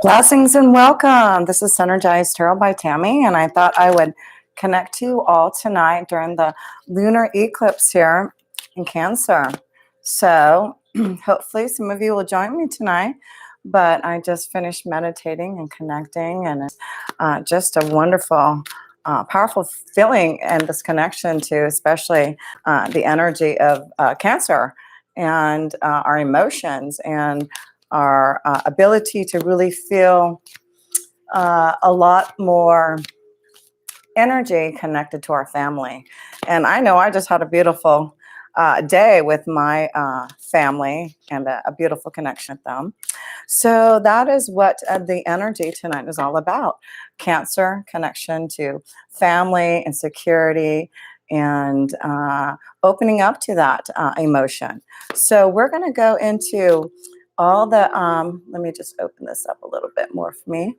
Blessings and welcome. This is Synergized Tarot by Tammy, and I thought I would connect to you all tonight during the lunar eclipse here in Cancer. So hopefully some of you will join me tonight, but I just finished meditating and connecting, and it's just a wonderful, powerful feeling and this connection to especially the energy of Cancer and our emotions and our ability to really feel a lot more energy connected to our family. And I know I just had a beautiful day with my family and a beautiful connection with them. So that is what the energy tonight is all about. Cancer, connection to family and security, and opening up to that emotion. So we're going to go into all the, let me just open this up a little bit more for me.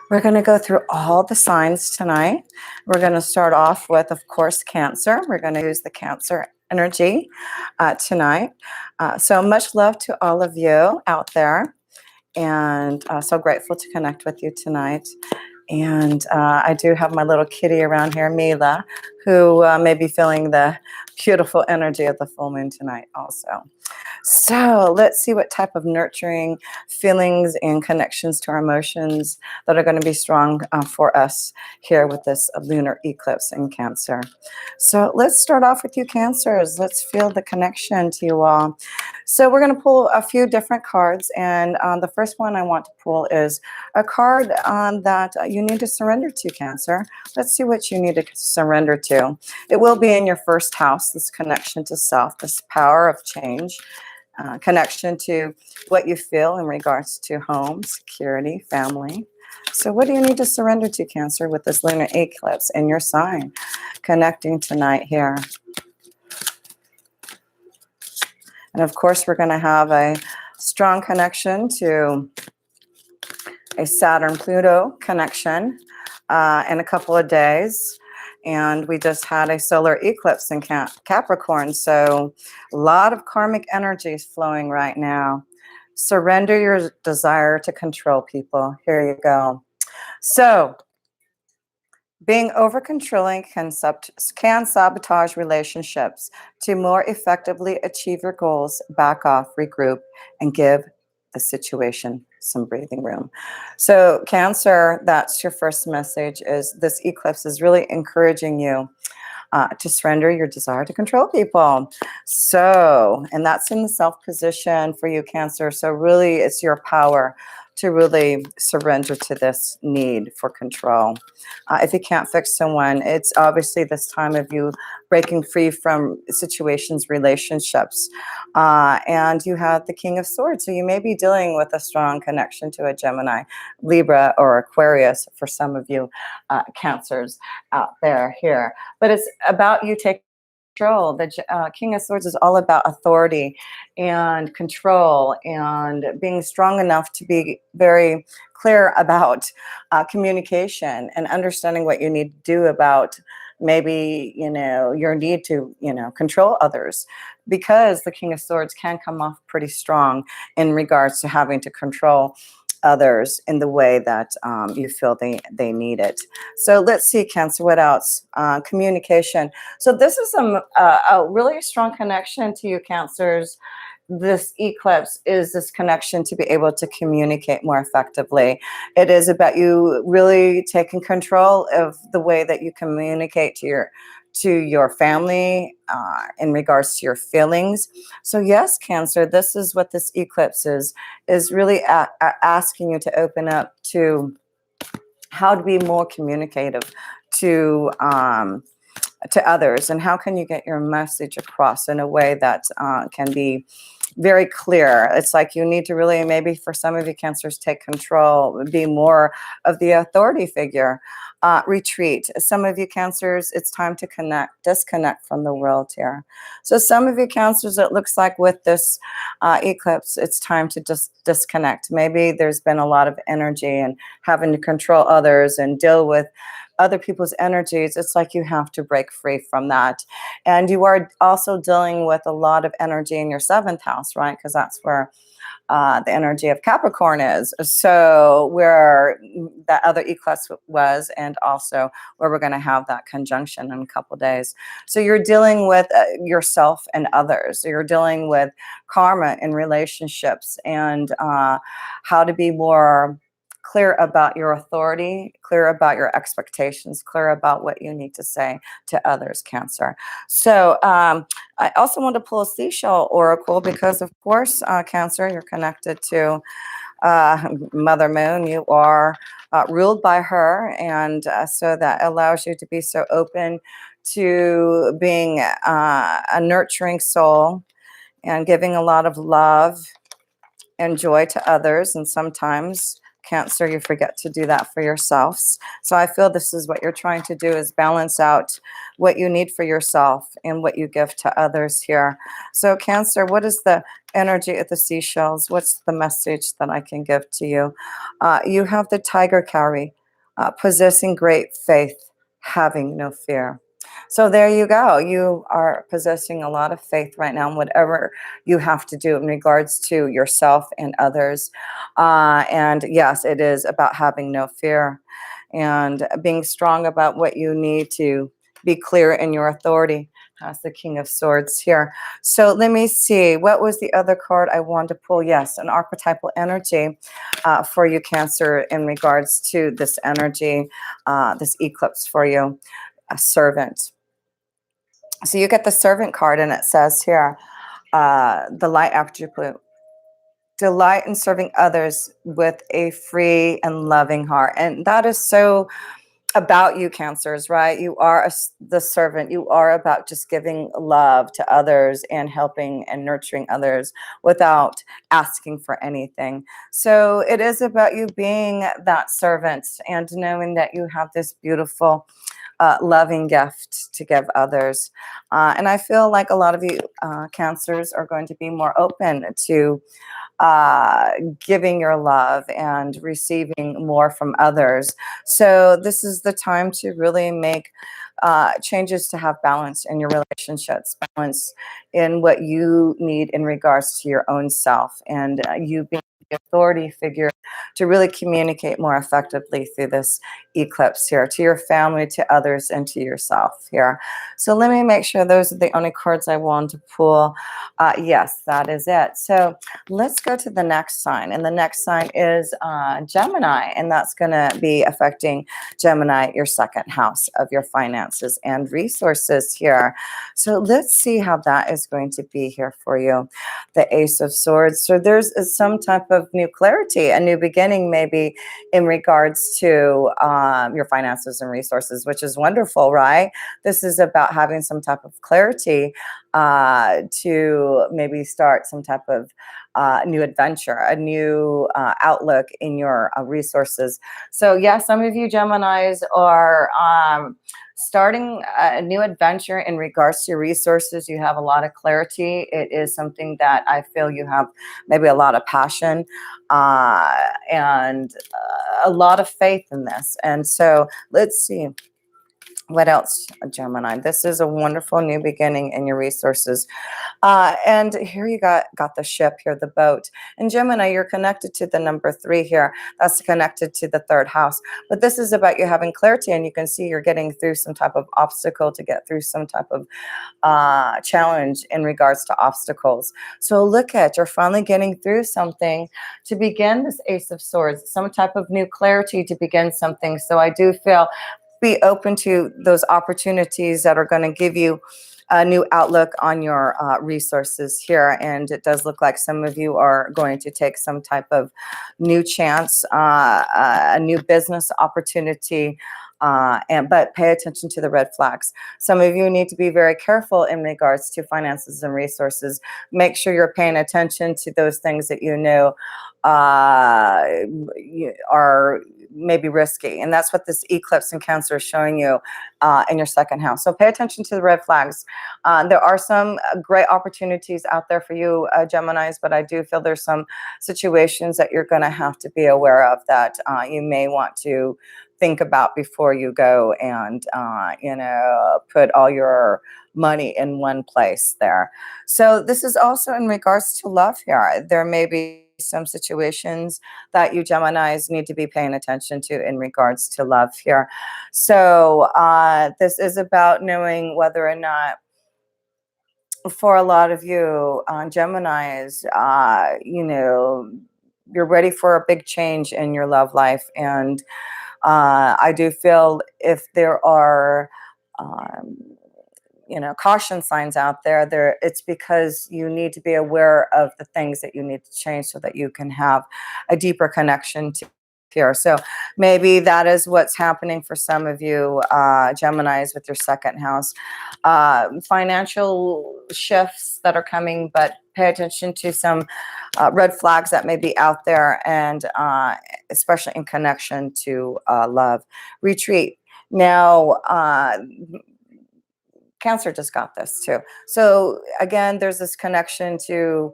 We're going to go through all the signs tonight. We're going to start off with, of course, Cancer. We're going to use the Cancer energy tonight. So much love to all of you out there, and so grateful to connect with you tonight. And I do have my little kitty around here, Mila, who may be feeling the beautiful energy of the full moon tonight also. So let's see what type of nurturing feelings and connections to our emotions that are going to be strong for us here with this lunar eclipse in Cancer. So let's start off with you, Cancers. Let's feel the connection to you all. So we're going to pull a few different cards, and the first one I want to pull is a card that you need to surrender to, Cancer. Let's see what you need to surrender to. It will be in your first house, this connection to self, this power of change. Connection to what you feel in regards to home, security, family. So what do you need to surrender to, Cancer, with this lunar eclipse in your sign? Connecting tonight here. And of course, we're going to have a strong connection to a Saturn-Pluto connection in a couple of days. And we just had a solar eclipse in Capricorn. So a lot of karmic energy is flowing right now. Surrender your desire to control people. Here you go. So being over-controlling can sabotage relationships. To more effectively achieve your goals, back off, regroup, and give the situation some breathing room. So Cancer, that's your first message, is this eclipse is really encouraging you to surrender your desire to control people. So, and that's in the self position for you, Cancer. So really it's your power to really surrender to this need for control. If you can't fix someone, it's obviously this time of you breaking free from situations, relationships. And you have the King of Swords. So you may be dealing with a strong connection to a Gemini, Libra, or Aquarius for some of you Cancers out there here. But it's about you taking control. The King of Swords is all about authority and control and being strong enough to be very clear about communication and understanding what you need to do about maybe, your need to, control others, because the King of Swords can come off pretty strong in regards to having to control others in the way that you feel they need it. So let's see, Cancer, what else? Communication. So this is a really strong connection to you, Cancers. This eclipse is this connection to be able to communicate more effectively. It is about you really taking control of the way that you communicate to your family in regards to your feelings. So yes, Cancer, this is what this eclipse is really asking you to open up to how to be more communicative to others, and how can you get your message across in a way that can be very clear. It's like you need to really, maybe for some of you Cancers, take control, be more of the authority figure. Retreat. Some of you Cancers, it's time to disconnect from the world here. So some of you Cancers, it looks like with this eclipse, it's time to just disconnect. Maybe there's been a lot of energy and having to control others and deal with other people's energies, it's like you have to break free from that. And you are also dealing with a lot of energy in your seventh house, right? Because that's where the energy of Capricorn is. So where that other eclipse was, and also where we're going to have that conjunction in a couple days. So you're dealing with yourself and others. So you're dealing with karma in relationships, and how to be more clear about your authority, clear about your expectations, clear about what you need to say to others, Cancer. So I also want to pull a seashell oracle because, of course, Cancer, you're connected to Mother Moon. You are ruled by her, and so that allows you to be so open to being a nurturing soul and giving a lot of love and joy to others. And sometimes, Cancer, you forget to do that for yourselves. So I feel this is what you're trying to do, is balance out what you need for yourself and what you give to others here. So Cancer, what is the energy of the seashells? What's the message that I can give to you? You have the tiger carry, possessing great faith, having no fear. So there you go. You are possessing a lot of faith right now in whatever you have to do in regards to yourself and others. And yes, it is about having no fear and being strong about what you need to be clear in your authority. That's the King of Swords here. So let me see. What was the other card I wanted to pull? Yes, an archetypal energy for you, Cancer, in regards to this energy, this eclipse for you, a servant. So you get the servant card, and it says here, the light attribute. Delight in serving others with a free and loving heart. And that is so about you, Cancers, right? You are the servant. You are about just giving love to others and helping and nurturing others without asking for anything. So it is about you being that servant and knowing that you have this beautiful loving gift to give others. And I feel like a lot of you Cancers are going to be more open to giving your love and receiving more from others. So this is the time to really make changes to have balance in your relationships, balance in what you need in regards to your own self, and you being the authority figure to really communicate more effectively through this eclipse here, to your family, to others, and to yourself here. So let me make sure those are the only cards I want to pull. Yes, that is it. So let's go to the next sign. And the next sign is Gemini. And that's going to be affecting Gemini, your second house of your finances and resources here. So let's see how that is going to be here for you. The Ace of Swords. So there's some type of new clarity, a new beginning maybe in regards to your finances and resources, which is wonderful, right? This is about having some type of clarity to maybe start some type of new adventure, a new outlook in your resources. So yeah, some of you Geminis are starting a new adventure in regards to your resources. You have a lot of clarity. It is something that I feel you have maybe a lot of passion and a lot of faith in this. And so let's see. What else, Gemini? This is a wonderful new beginning in your resources. And here you got the ship here, the boat. And Gemini, you're connected to the number 3 here. That's connected to the third house. But this is about you having clarity, and you can see you're getting through some type of obstacle to get through some type of challenge in regards to obstacles. So look at, you're finally getting through something to begin this Ace of Swords, some type of new clarity to begin something. So I do feel be open to those opportunities that are going to give you a new outlook on your resources here. And it does look like some of you are going to take some type of new chance, a new business opportunity. But pay attention to the red flags. Some of you need to be very careful in regards to finances and resources. Make sure you're paying attention to those things that you know are maybe risky. And that's what this eclipse in Cancer is showing you in your second house. So pay attention to the red flags. There are some great opportunities out there for you, Geminis, but I do feel there's some situations that you're going to have to be aware of that you may want to think about before you go and, put all your money in one place there. So this is also in regards to love here. There may be some situations that you Geminis need to be paying attention to in regards to love here. So this is about knowing whether or not, for a lot of you Geminis, you're ready for a big change in your love life. And I do feel if there are caution signs out there, it's because you need to be aware of the things that you need to change so that you can have a deeper connection to here. So maybe that is what's happening for some of you Geminis with your second house. Financial shifts that are coming, but pay attention to some red flags that may be out there, and especially in connection to love. Retreat. Now, Cancer just got this too. So again, there's this connection to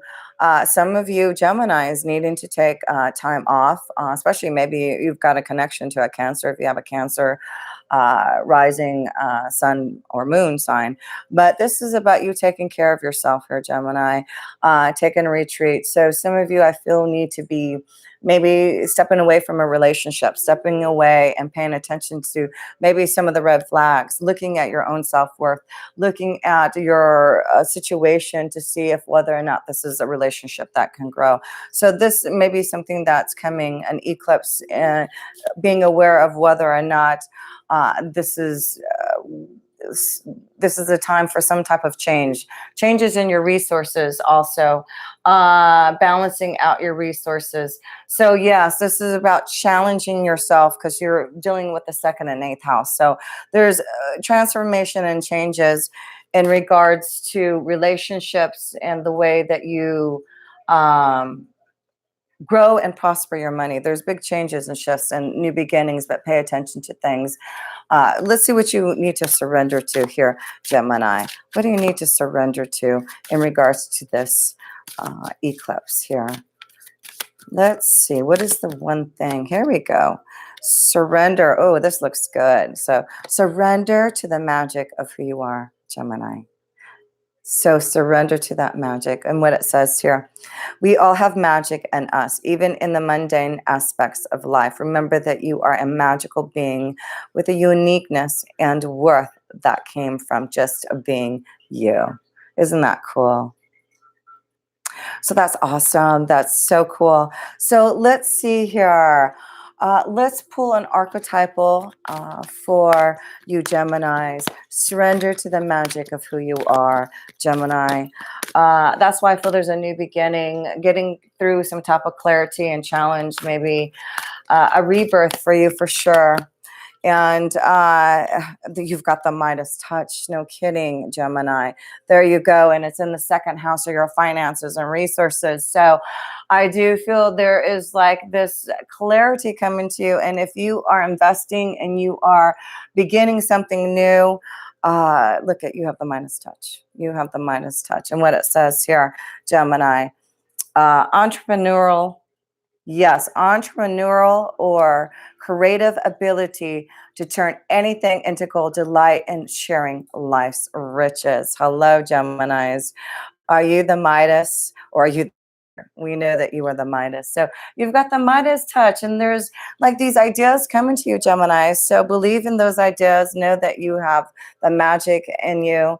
some of you Geminis needing to take time off, especially maybe you've got a connection to a Cancer if you have a Cancer rising sun or moon sign. But this is about you taking care of yourself here, Gemini, taking a retreat. So some of you, I feel, need to be maybe stepping away from a relationship, stepping away and paying attention to maybe some of the red flags, looking at your own self-worth, looking at your situation to see if whether or not this is a relationship that can grow. So this may be something that's coming, an eclipse, and being aware of whether or not this is a time for some type of changes in your resources, also balancing out your resources. So yes, this is about challenging yourself because you're dealing with the second and eighth house. So there's transformation and changes in regards to relationships and the way that you grow and prosper your money. There's big changes and shifts and new beginnings, but pay attention to things. Let's see what you need to surrender to here, Gemini. What do you need to surrender to in regards to this eclipse here? Let's see. What is the one thing? Here we go. Surrender. Oh, this looks good. So surrender to the magic of who you are, Gemini. So surrender to that magic. And what it says here, we all have magic in us, even in the mundane aspects of life. Remember that you are a magical being with a uniqueness and worth that came from just being you. Isn't that cool? So that's awesome. That's so cool. So let's see here. Let's pull an archetypal for you Geminis. Surrender to the magic of who you are, Gemini. That's why I feel there's a new beginning, getting through some type of clarity and challenge, maybe a rebirth for you for sure. And you've got the Midas touch. No kidding, Gemini. There you go. And it's in the second house of your finances and resources. So I do feel there is like this clarity coming to you. And if you are investing and you are beginning something new, look at, you have the Midas touch. You have the Midas touch. And what it says here, Gemini, entrepreneurial. Yes, entrepreneurial or creative ability to turn anything into gold, delight in sharing life's riches. Hello, Geminis. Are you the Midas, or are you? We know that you are the Midas. So you've got the Midas touch, and there's like these ideas coming to you, Gemini. So believe in those ideas. Know that you have the magic in you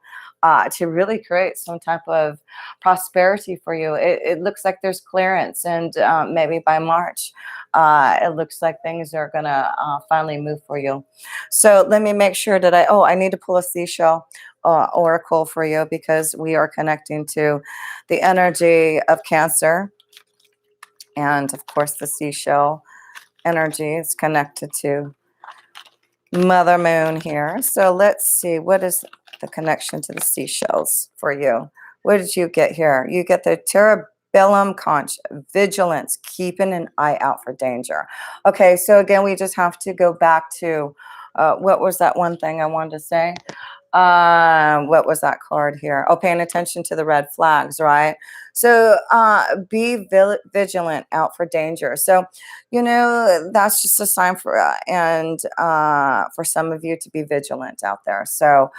to really create some type of prosperity for you. It looks like there's clearance, and maybe by March, it looks like things are gonna finally move for you. So let me make sure that I need to pull a seashell oracle for you, because we are connecting to the energy of Cancer, and of course the seashell energy is connected to Mother Moon here. So let's see, what is the connection to the seashells for you? What did you get here? You get the Terebellum conch, vigilance, keeping an eye out for danger. Okay, so again, we just have to go back to what was that one thing I wanted to say? What was that card here? Oh, paying attention to the red flags, right? So be vigilant, out for danger. So, you know, that's just a sign for for some of you to be vigilant out there. So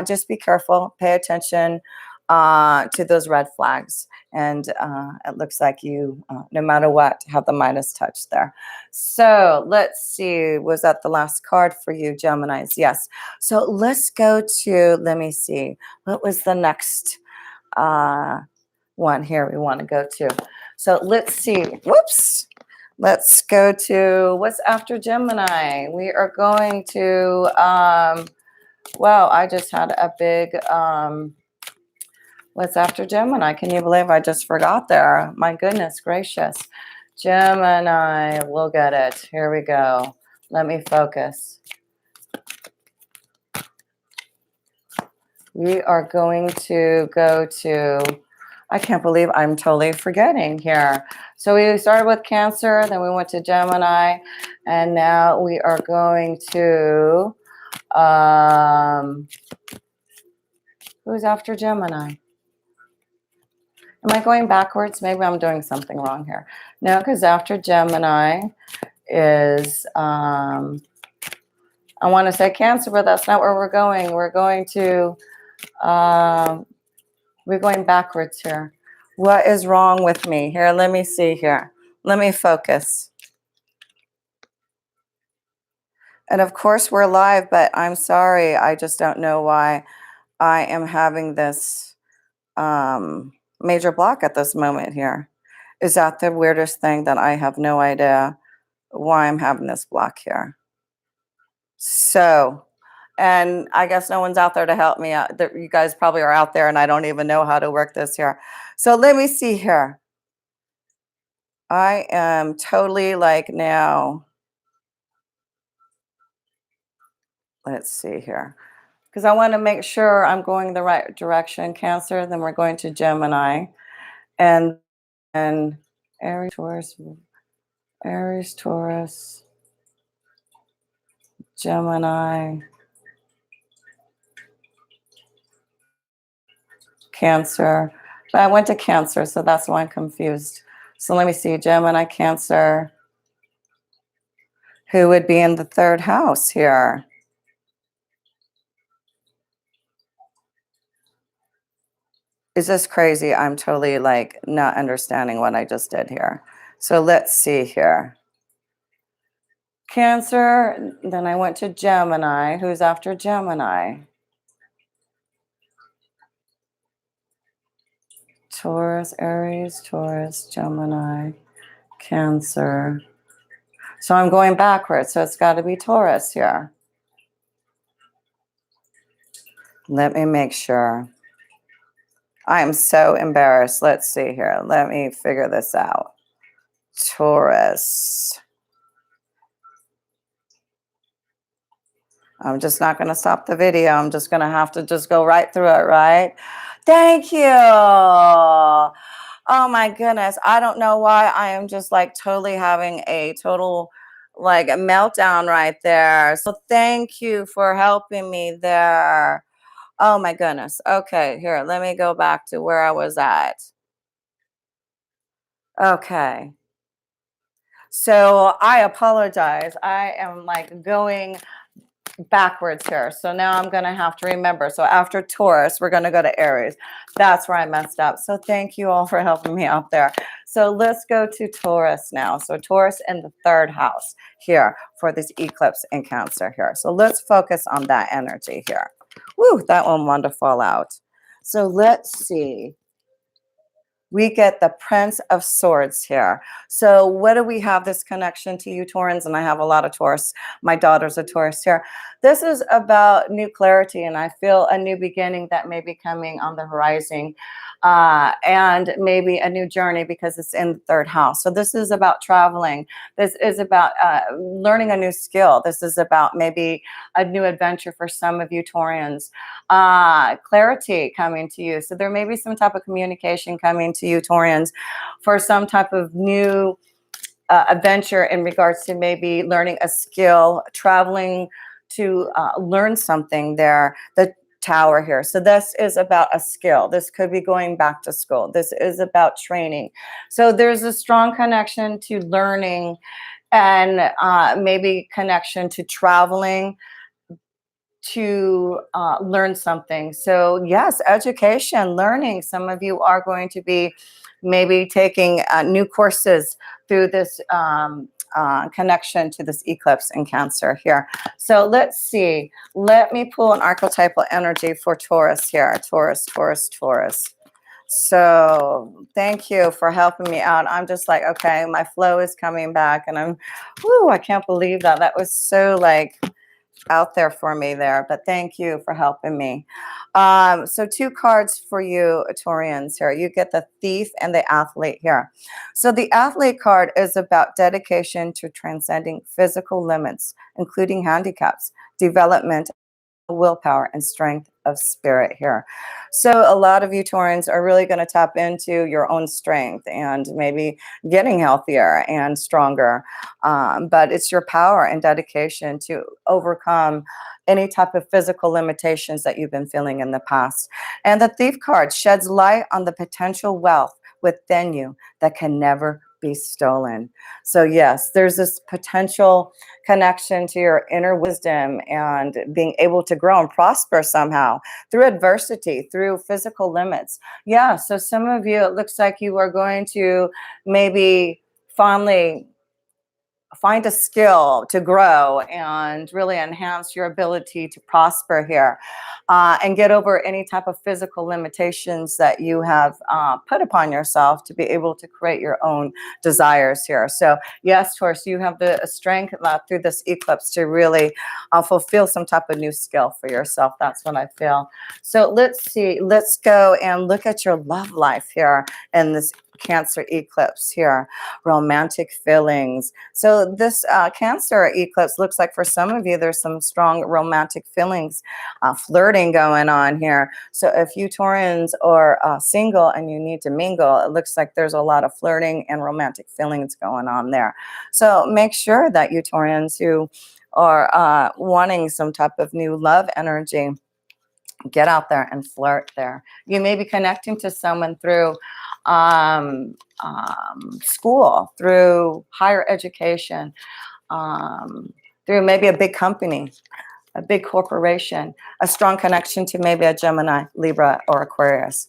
just be careful, pay attention to those red flags. And it looks like you, no matter what, have the Midas touch there. So let's see. Was that the last card for you, Geminis? Yes. So let's go to, let me see. What was the next one here we want to go to? So let's see. Whoops. Let's go to what's after Gemini. We are going to, wow, I just had a big, what's after Gemini? Can you believe I just forgot there? My goodness gracious. Gemini, look at it. Here we go. Let me focus. We are going to go to, I can't believe I'm totally forgetting here. So we started with Cancer, then we went to Gemini, and now we are going to, who's after Gemini? Am I going backwards? Maybe I'm doing something wrong here. No, because after Gemini is, I want to say Cancer, but that's not where we're going. We're going to, we're going backwards here. What is wrong with me? Here, let me see here. Let me focus. And of course, we're live, but I'm sorry. I just don't know why I am having this major block at this moment here. Is that the weirdest thing that I have no idea why I'm having this block here? So, and I guess no one's out there to help me out. You guys probably are out there and I don't even know how to work this here. So let me see here. I am totally like now. Let's see here. Because I want to make sure I'm going the right direction. Cancer, then we're going to Gemini. And Aries, Taurus, Gemini, Cancer. But I went to Cancer, so that's why I'm confused. So let me see, Gemini, Cancer. Who would be in the third house here? Is this crazy? I'm totally like not understanding what I just did here. So let's see here. Cancer, then I went to Gemini. Who's after Gemini? Taurus, Aries, Taurus, Gemini, Cancer. So I'm going backwards, so it's got to be Taurus here. Let me make sure. I am so embarrassed. Let's see here. Let me figure this out. Taurus. I'm just not going to stop the video. I'm just going to have to just go right through it, right? Thank you. Oh my goodness. I don't know why I am just like totally having a total like a meltdown right there. So thank you for helping me there. Oh my goodness. Okay, here, let me go back to where I was at. Okay. So I apologize. I am like going backwards here. So now I'm going to have to remember. So after Taurus, we're going to go to Aries. That's where I messed up. So thank you all for helping me out there. So let's go to Taurus now. So Taurus in the third house here for this eclipse in Cancer here. So let's focus on that energy here. Woo, that one wanted to fall out. So let's see. We get the Prince of Swords here. So what do we have this connection to you, Taurans? And I have a lot of Taurus. My daughter's a Taurus here. This is about new clarity, and I feel a new beginning that may be coming on the horizon, and maybe a new journey because it's in the third house. So this is about traveling. This is about learning a new skill. This is about maybe a new adventure for some of you Taurians. Clarity coming to you. So there may be some type of communication coming to you Taurians for some type of new adventure in regards to maybe learning a skill, traveling to learn something there. Tower here. So this is about a skill. This could be going back to school. This is about training. So there's a strong connection to learning and maybe connection to traveling to learn something. So yes, education, learning. Some of you are going to be maybe taking new courses through this connection to this eclipse in Cancer here. So let's see. Let me pull an archetypal energy for Taurus here. Taurus, Taurus, Taurus. So thank you for helping me out. I'm just like, okay, my flow is coming back, and I can't believe that. That was so like out there for me there, but thank you for helping me. So 2 cards for you Taurians here. You get the Thief and the Athlete here. So the Athlete card is about dedication to transcending physical limits, including handicaps, development, willpower, and strength of spirit here. So a lot of you Taurans are really going to tap into your own strength and maybe getting healthier and stronger. But it's your power and dedication to overcome any type of physical limitations that you've been feeling in the past. And the Thief card sheds light on the potential wealth within you that can never be stolen. So yes, there's this potential connection to your inner wisdom and being able to grow and prosper somehow through adversity, through physical limits. Yeah, so some of you, it looks like you are going to maybe finally find a skill to grow and really enhance your ability to prosper here and get over any type of physical limitations that you have put upon yourself to be able to create your own desires here. So yes, Taurus, you have the strength through this eclipse to really fulfill some type of new skill for yourself. That's what I feel. So let's see, let's go and look at your love life here in this Cancer eclipse here. Romantic feelings. So this Cancer eclipse looks like for some of you there's some strong romantic feelings, flirting going on here. So if you Taurans are single and you need to mingle, it looks like there's a lot of flirting and romantic feelings going on there. So make sure that you Taurans who are wanting some type of new love energy, get out there and flirt there. You may be connecting to someone through school, through higher education, through maybe a big company, a big corporation, a strong connection to maybe a Gemini, Libra, or Aquarius.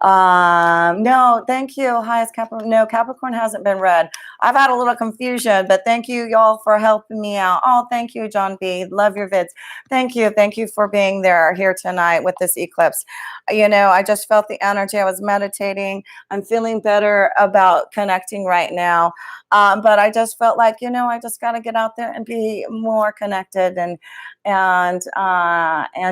No, thank you. Highest Capricorn. No, Capricorn hasn't been read. I've had a little confusion, but thank you y'all for helping me out. Oh, thank you, John B. Love your vids. Thank you. Thank you for being there here tonight with this eclipse. You know, I just felt the energy. I was meditating. I'm feeling better about connecting right now. But I just felt like, you know, I just got to get out there and be more connected and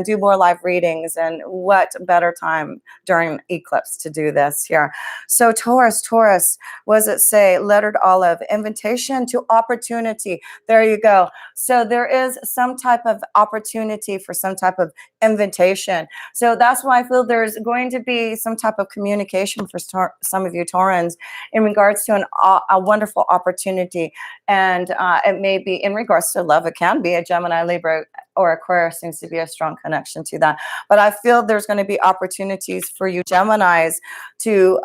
do more live readings. And what better time during eclipse to do this here. So Taurus, what does it say? Lettered olive, invitation to opportunity. There you go. So there is some type of opportunity for some type of invitation. So that's why I feel there's going to be some type of communication for some of you Taurans in regards to a wonderful opportunity. And it may be in regards to love. It can be a Gemini, Libra, or Aquarius seems to be a strong connection to that. But I feel there's going to be opportunities for you Geminis to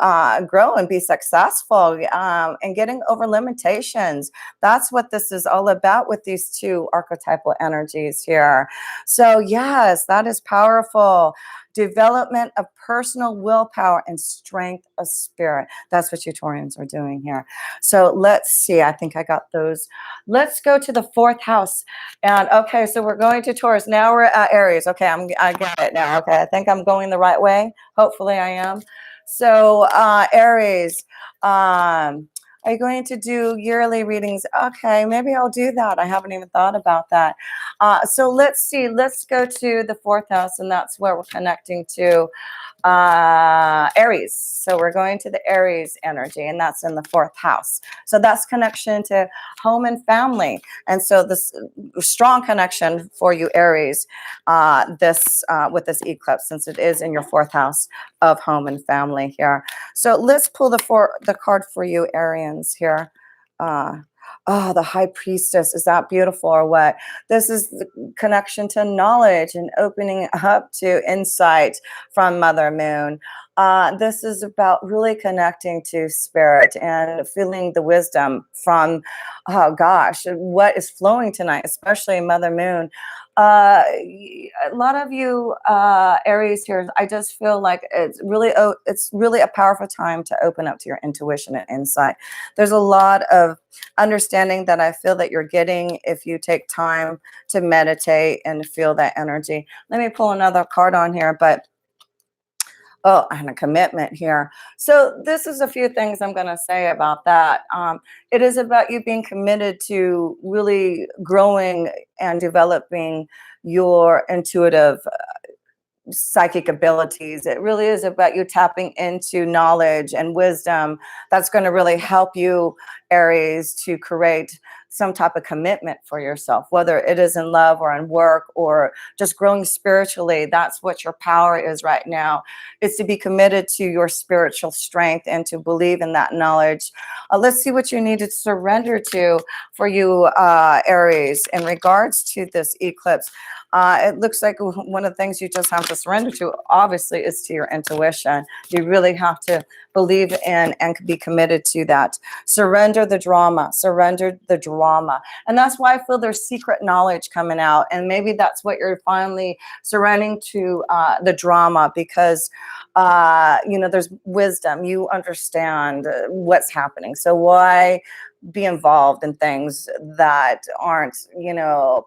grow and be successful and getting over limitations. That's what this is all about with these 2 archetypal energies here. So yes, that is powerful. Development of personal willpower and strength of spirit. That's what you Taurians are doing here. So let's see. I think I got those. Let's go to the 4th house. And okay, so we're going to Taurus. Now we're at Aries. Okay, I get it now. Okay, I think I'm going the right way. Hopefully I am. So Aries, are you going to do yearly readings? Okay, maybe I'll do that. I haven't even thought about that. So let's see. Let's go to the 4th house, and that's where we're connecting to Aries. So we're going to the Aries energy, and that's in the 4th house. So that's connection to home and family. And so this strong connection for you Aries, with this eclipse, since it is in your 4th house of home and family here. So let's pull the card for you Arians here. Oh, the high priestess. Is that beautiful or what? This is the connection to knowledge and opening up to insight from Mother Moon. This is about really connecting to spirit and feeling the wisdom from, oh gosh, what is flowing tonight, especially Mother Moon. A lot of you Aries here, I just feel like it's really a powerful time to open up to your intuition and insight. There's a lot of understanding that I feel that you're getting if you take time to meditate and feel that energy. Let me pull another card on here, but oh, and a commitment here. So this is a few things I'm going to say about that. It is about you being committed to really growing and developing your intuitive psychic abilities. It really is about you tapping into knowledge and wisdom that's going to really help you, Aries, to create some type of commitment for yourself, whether it is in love or in work or just growing spiritually. That's what your power is right now. It's to be committed to your spiritual strength and to believe in that knowledge. Let's see what you need to surrender to for you, Aries, in regards to this eclipse. It looks like one of the things you just have to surrender to, obviously, is to your intuition. You really have to believe in and be committed to that. Surrender the drama. Surrender the drama. And that's why I feel there's secret knowledge coming out. And maybe that's what you're finally surrendering to, the drama, because, there's wisdom. You understand what's happening. So why be involved in things that aren't,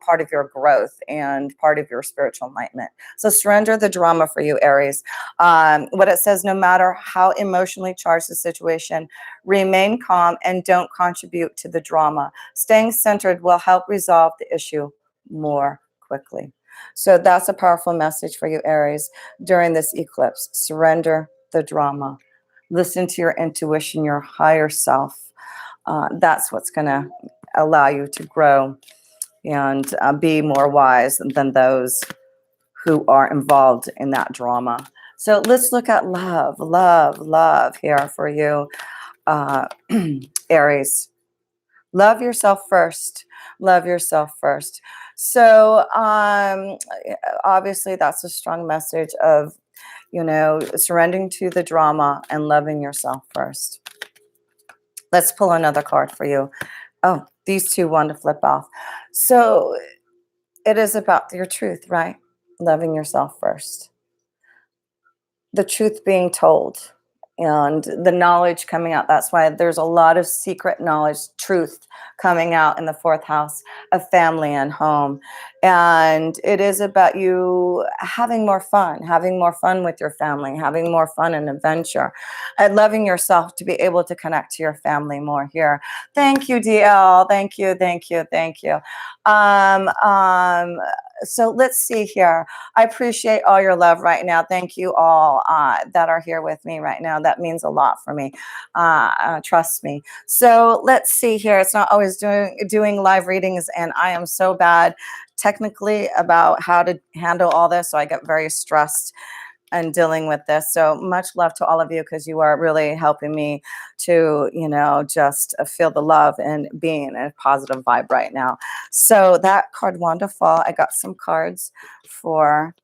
part of your growth and part of your spiritual enlightenment? So surrender the drama for you, Aries. What it says, no matter how emotionally charged the situation, remain calm and don't contribute to the drama. Staying centered will help resolve the issue more quickly. So that's a powerful message for you, Aries, during this eclipse. Surrender the drama. Listen to your intuition, your higher self. That's what's going to allow you to grow and be more wise than those who are involved in that drama. So let's look at love here for you, Aries. Love yourself first. Love yourself first. So obviously that's a strong message of, surrendering to the drama and loving yourself first. Let's pull another card for you. Oh, these two want to flip off. So it is about your truth, right? Loving yourself first. The truth being told and the knowledge coming out. That's why there's a lot of secret knowledge, truth coming out in the fourth house of family and home. And it is about you having more fun with your family, having more fun and adventure, and loving yourself to be able to connect to your family more here. Thank you, DL. Thank you. So let's see here. I appreciate all your love right now. Thank you all that are here with me right now. That means a lot for me. Trust me. So let's see here. It's not always doing live readings, and I am so bad technically about how to handle all this. So I get very stressed and dealing with this. So much love to all of you, because you are really helping me to, just feel the love and being in a positive vibe right now. So that card, wonderful. I got some cards for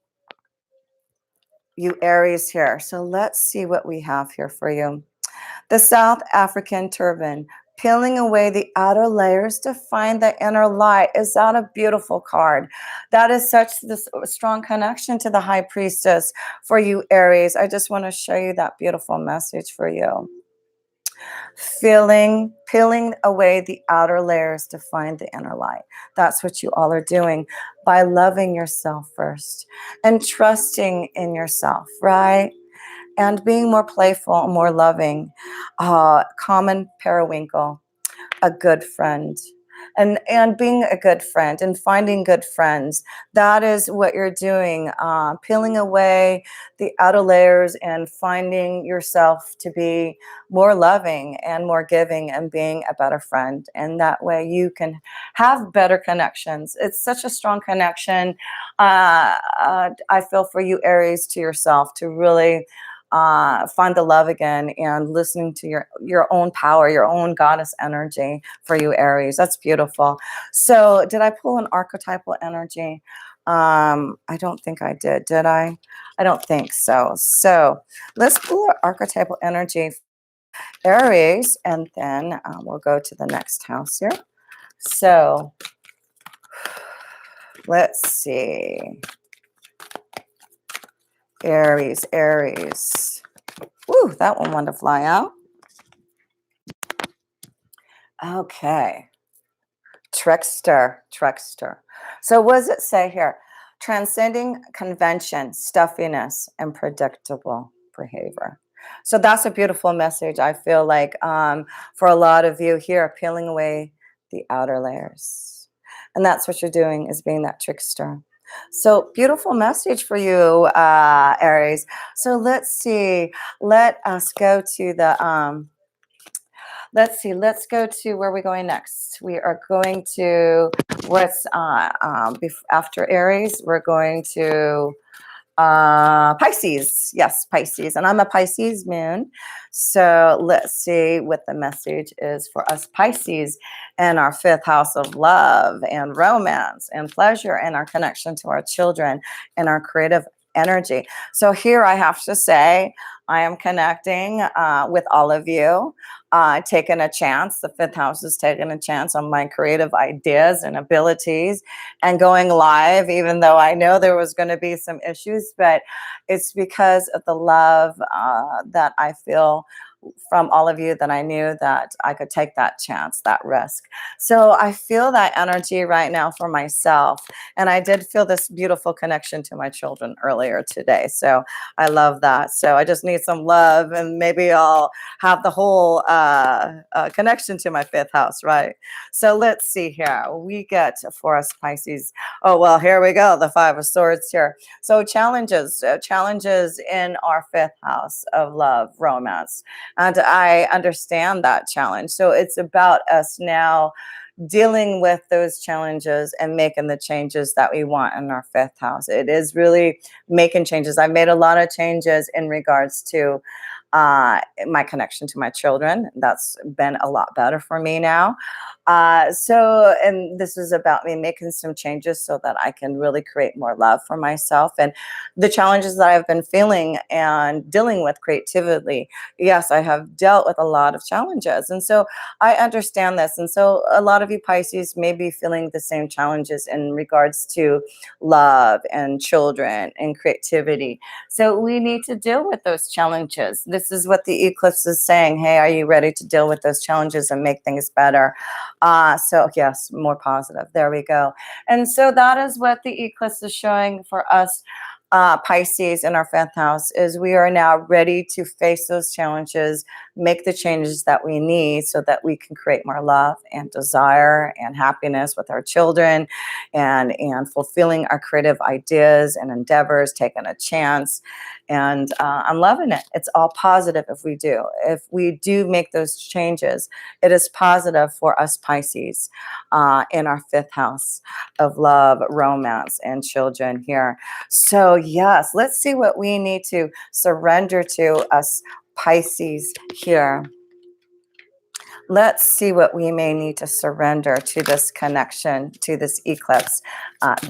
you, Aries, here. So let's see what we have here for you. The South African turban, peeling away the outer layers to find the inner light. Is that a beautiful card? That is such this strong connection to the high priestess for you, Aries. I just want to show you that beautiful message for you. Peeling away the outer layers to find the inner light. That's what you all are doing by loving yourself first and trusting in yourself, right? And being more playful, more loving. Common periwinkle, a good friend. And being a good friend and finding good friends. That is what you're doing. Peeling away the outer layers and finding yourself to be more loving and more giving and being a better friend. And that way you can have better connections. It's such a strong connection. I feel for you, Aries, to yourself, to really find the love again and listening to your own power, your own goddess energy for you, Aries. That's beautiful. So did I pull an archetypal energy? I don't think I did I? I don't think so. So let's pull our archetypal energy, Aries, and then we'll go to the next house here. So let's see. Aries, Aries. Woo, that one wanted to fly out. Okay. Trickster, trickster. So what does it say here? Transcending convention, stuffiness, and predictable behavior. So that's a beautiful message. I feel like for a lot of you here, peeling away the outer layers. And that's what you're doing, is being that trickster. So beautiful message for you, Aries. So let's see. Let us go to the... let's see. Let's go to where we're going next. We are going to what's after Aries. We're going to Pisces. Yes, Pisces. And I'm a Pisces moon. So let's see what the message is for us Pisces and our 5th house of love and romance and pleasure and our connection to our children and our creative energy. So here I have to say, I am connecting with all of you, taking a chance. The 5th house is taking a chance on my creative ideas and abilities and going live, even though I know there was going to be some issues, but it's because of the love that I feel from all of you, that I knew that I could take that chance, that risk. So I feel that energy right now for myself. And I did feel this beautiful connection to my children earlier today. So I love that. So I just need some love, and maybe I'll have the whole connection to my 5th house, right? So let's see here. We get for us Pisces. Oh, well, here we go. The 5 of Swords here. So challenges in our 5th house of love, romance. And I understand that challenge. So it's about us now dealing with those challenges and making the changes that we want in our 5th house. It is really making changes. I've made a lot of changes in regards to my connection to my children. That's been a lot better for me now. And this is about me making some changes so that I can really create more love for myself and the challenges that I've been feeling and dealing with creatively. Yes, I have dealt with a lot of challenges. And so I understand this. And so a lot of you Pisces may be feeling the same challenges in regards to love and children and creativity. So we need to deal with those challenges. This is what the eclipse is saying. Hey, are you ready to deal with those challenges and make things better? So yes, more positive. There we go. And so that is what the eclipse is showing for us Pisces in our 5th house, is we are now ready to face those challenges, make the changes that we need so that we can create more love and desire and happiness with our children, and fulfilling our creative ideas and endeavors, taking a chance. And I'm loving it. It's all positive if we do. If we do make those changes, it is positive for us Pisces in our 5th house of love, romance, and children here. So yes, let's see what we need to surrender to us Pisces here. Let's see what we may need to surrender to this connection, to this eclipse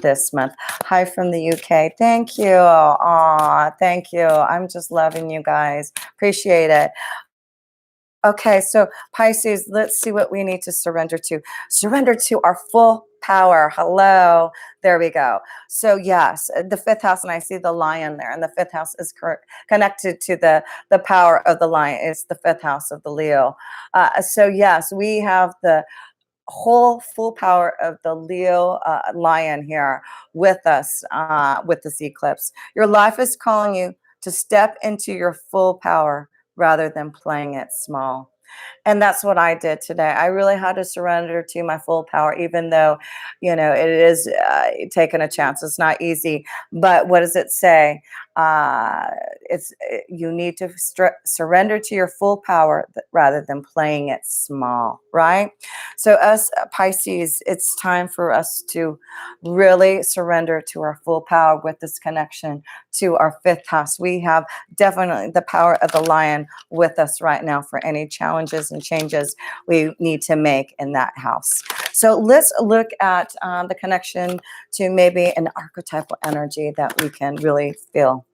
this month. Hi from the UK. Thank you. Aw, thank you. I'm just loving you guys. Appreciate it. Okay, so Pisces, let's see what we need to surrender to. Surrender to our full power. Hello. There we go. So yes, the 5th house, and I see the lion there, and the 5th house is connected to the power of the lion. It's the 5th house of the Leo. So yes, we have the whole full power of the Leo lion here with us with this eclipse. Your life is calling you to step into your full power rather than playing it small. And that's what I did today. I really had to surrender to my full power, even though, it is taking a chance. It's not easy. But what does it say? You need to surrender to your full power rather than playing it small, right? So us Pisces, it's time for us to really surrender to our full power with this connection to our fifth house. We have definitely the power of the lion with us right now for any challenges and changes we need to make in that house. So let's look at the connection to maybe an archetypal energy that we can really feel.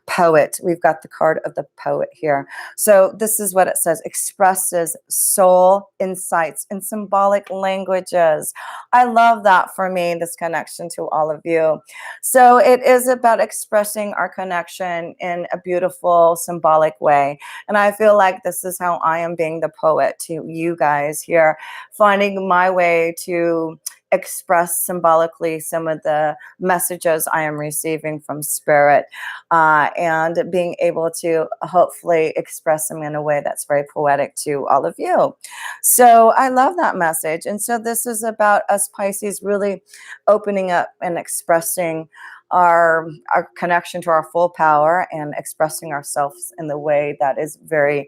Poet. We've got the card of the poet here. So this is what it says: expresses soul insights in symbolic languages. I love that for me, this connection to all of you. So it is about expressing our connection in a beautiful symbolic way. And I feel like this is how I am being the poet to you guys here, finding my way to express symbolically some of the messages I am receiving from spirit, and being able to hopefully express them in a way that's very poetic to all of you. So I love that message. And so this is about us Pisces really opening up and expressing our connection to our full power and expressing ourselves in the way that is very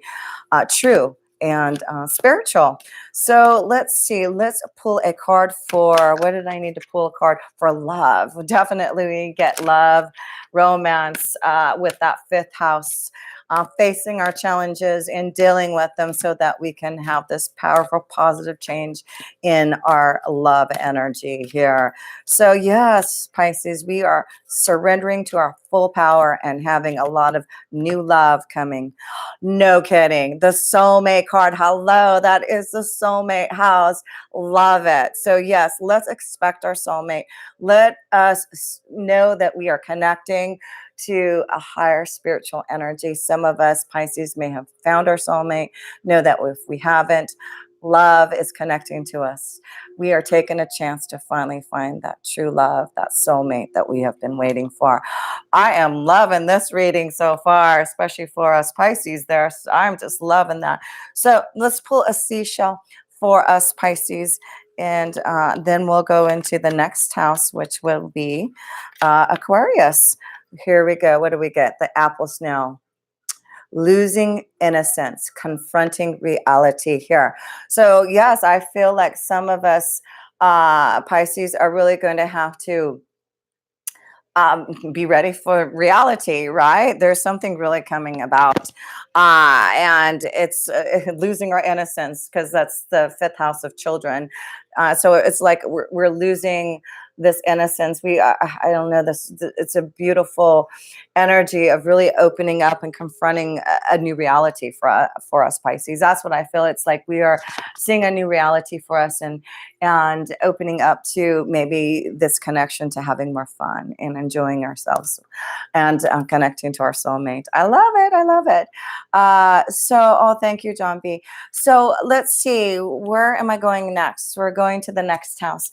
true and spiritual. So let's see, let's pull a card for, what did I need to pull a card for? Love. Definitely we get love, romance with that fifth house, facing our challenges and dealing with them so that we can have this powerful positive change in our love energy here. So yes, Pisces, we are surrendering to our full power and having a lot of new love coming. No kidding. The soulmate card. Hello, that is the soulmate house. Love it. So yes, let's expect our soulmate. Let us know that we are connecting to a higher spiritual energy. Some of us Pisces may have found our soulmate. Know that if we haven't, love is connecting to us. We are taking a chance to finally find that true love, that soulmate that we have been waiting for. I am loving this reading so far, especially for us Pisces there. So I'm just loving that. So let's pull a seashell for us Pisces, and then we'll go into the next house, which will be Aquarius. Here we go. What do we get? The apple snail. Losing innocence, confronting reality here. So yes, I feel like some of us Pisces are really going to have to be ready for reality, right? There's something really coming about. And it's losing our innocence, because that's the fifth house of children. So it's like we're losing this innocence. I don't know, it's a beautiful energy of really opening up and confronting a new reality for us Pisces. That's what I feel. It's like we are seeing a new reality for us, and opening up to maybe this connection to having more fun and enjoying ourselves and connecting to our soulmate. I love it. I love it. Thank you, John B. So let's see, where am I going next? We're going to the next house.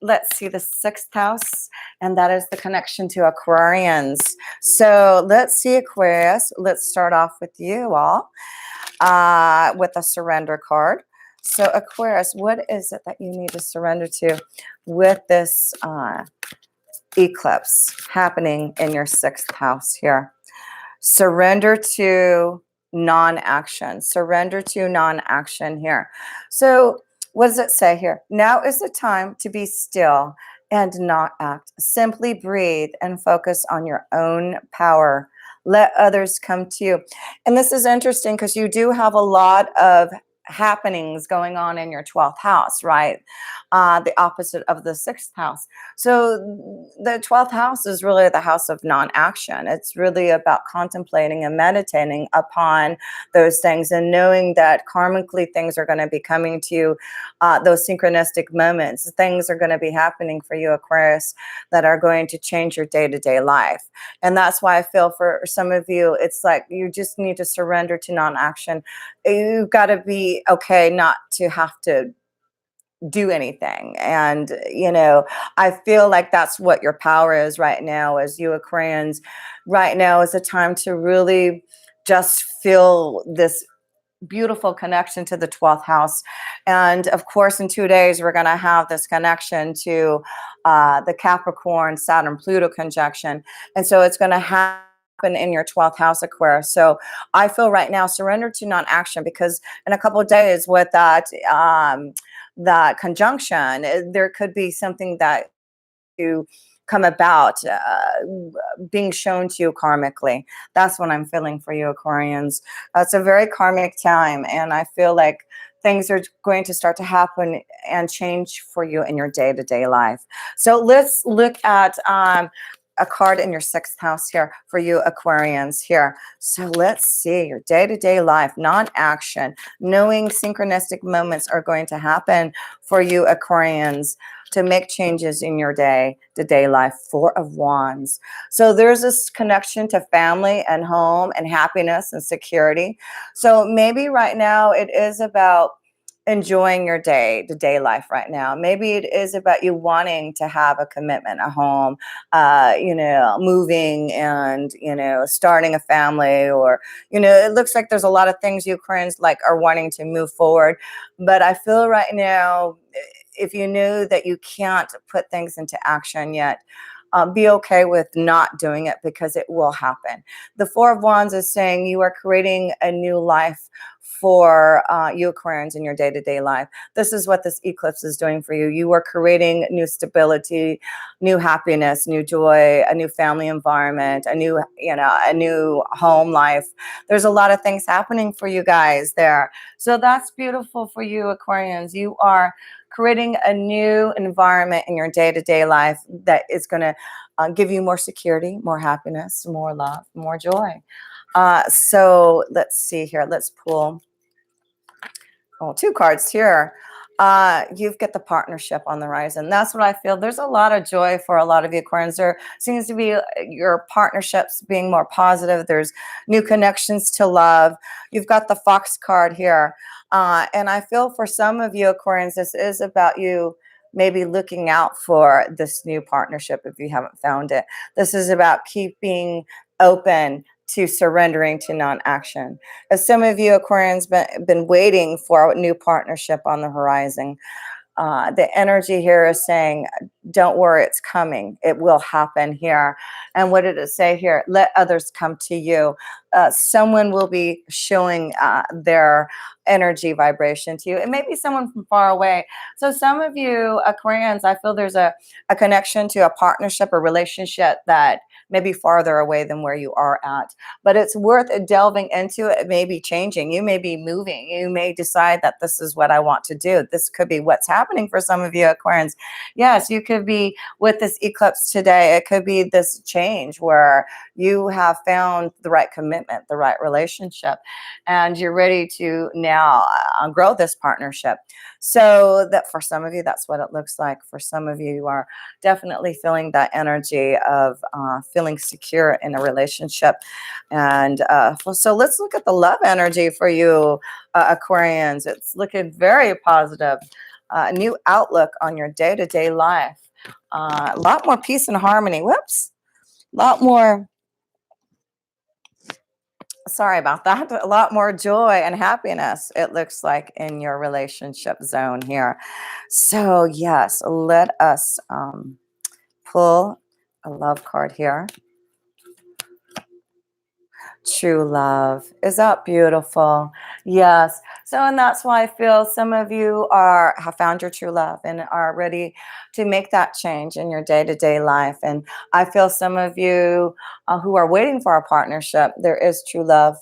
Let's see, the sixth house, and that is the connection to Aquarians. So let's see, Aquarius. Let's start off with you all with a surrender card. So Aquarius, what is it that you need to surrender to with this eclipse happening in your sixth house here? Surrender to non-action. Surrender to non-action here. So what does it say here? Now is the time to be still and not act. Simply breathe and focus on your own power. Let others come to you. And this is interesting because you do have a lot of happenings going on in your 12th house, right? The opposite of the sixth house. So the 12th house is really the house of non-action. It's really about contemplating and meditating upon those things and knowing that karmically things are going to be coming to you, those synchronistic moments. Things are going to be happening for you, Aquarius, that are going to change your day-to-day life. And that's why I feel for some of you, it's like you just need to surrender to non-action. You've got to be okay not to have to do anything. And, I feel like that's what your power is right now as you Aquarians. Right now is a time to really just feel this beautiful connection to the 12th house. And of course, in 2 days, we're going to have this connection to the Capricorn, Saturn, Pluto conjunction. And so it's going to happen in your 12th house, Aquarius. So I feel right now, surrender to non-action, because in a couple of days with that conjunction, there could be something that you come about being shown to you karmically. That's what I'm feeling for you, Aquarians. It's a very karmic time, and I feel like things are going to start to happen and change for you in your day-to-day life. So let's look at a card in your 6th house here for you, Aquarians here. So let's see your day-to-day life, non-action, knowing synchronistic moments are going to happen for you, Aquarians, to make changes in your day-to-day life. 4 of Wands. So there's this connection to family and home and happiness and security. So maybe right now it is about enjoying your day-to-day life right now. Maybe it is about you wanting to have a commitment, a home, moving and, starting a family, or, it looks like there's a lot of things Ukrainians like are wanting to move forward. But I feel right now, if you knew that you can't put things into action yet, be okay with not doing it, because it will happen. The 4 of Wands is saying you are creating a new life for you, Aquarians, in your day-to-day life. This is what this eclipse is doing for you. You are creating new stability, new happiness, new joy, a new family environment, a new home life. There's a lot of things happening for you guys there. So that's beautiful for you, Aquarians. You are creating a new environment in your day-to-day life that is going to give you more security, more happiness, more love, more joy. So let's see here. Let's pull 2 cards here. You've got the partnership on the horizon. That's what I feel. There's a lot of joy for a lot of you, Aquarians. There seems to be your partnerships being more positive. There's new connections to love. You've got the Fox card here. And I feel for some of you, Aquarians, this is about you maybe looking out for this new partnership if you haven't found it. This is about keeping open to surrendering to non-action. As some of you, Aquarians, been waiting for a new partnership on the horizon. The energy here is saying, don't worry, it's coming. It will happen here. And what did it say here? Let others come to you. Someone will be showing their energy vibration to you. It may be someone from far away. So some of you, Aquarians, I feel there's a connection to a partnership or relationship that may be farther away than where you are at. But it's worth delving into it. It may be changing. You may be moving. You may decide that this is what I want to do. This could be what's happening for some of you, Aquarians. Yes, you could be with this eclipse today. It could be this change where you have found the right commitment, the right relationship, and you're ready to now grow this partnership. So that for some of you, that's what it looks like. For some of you, you are definitely feeling that energy of feeling secure in a relationship. And so let's look at the love energy for you, Aquarians. It's looking very positive. New outlook on your day-to-day life. A lot more peace and harmony. Whoops. A lot more. Sorry about that. A lot more joy and happiness, it looks like, in your relationship zone here. So yes, let us pull a love card here. True love. Is that beautiful? Yes. So, and that's why I feel some of you have found your true love and are ready to make that change in your day-to-day life. And I feel some of you who are waiting for a partnership, there is true love.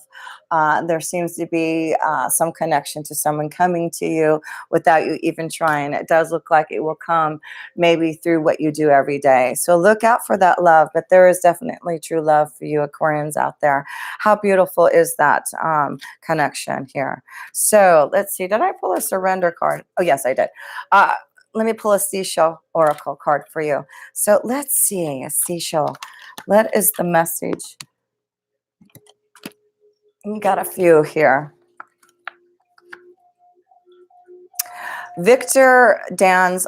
There seems to be some connection to someone coming to you without you even trying. It does look like it will come maybe through what you do every day. So look out for that love, but there is definitely true love for you, Aquarians, out there. How beautiful is that connection here? So let's see. Did I pull a surrender card? Oh, yes, I did. Let me pull a seashell oracle card for you. So let's see. A seashell. What is the message? We got a few here. Victor Dan's,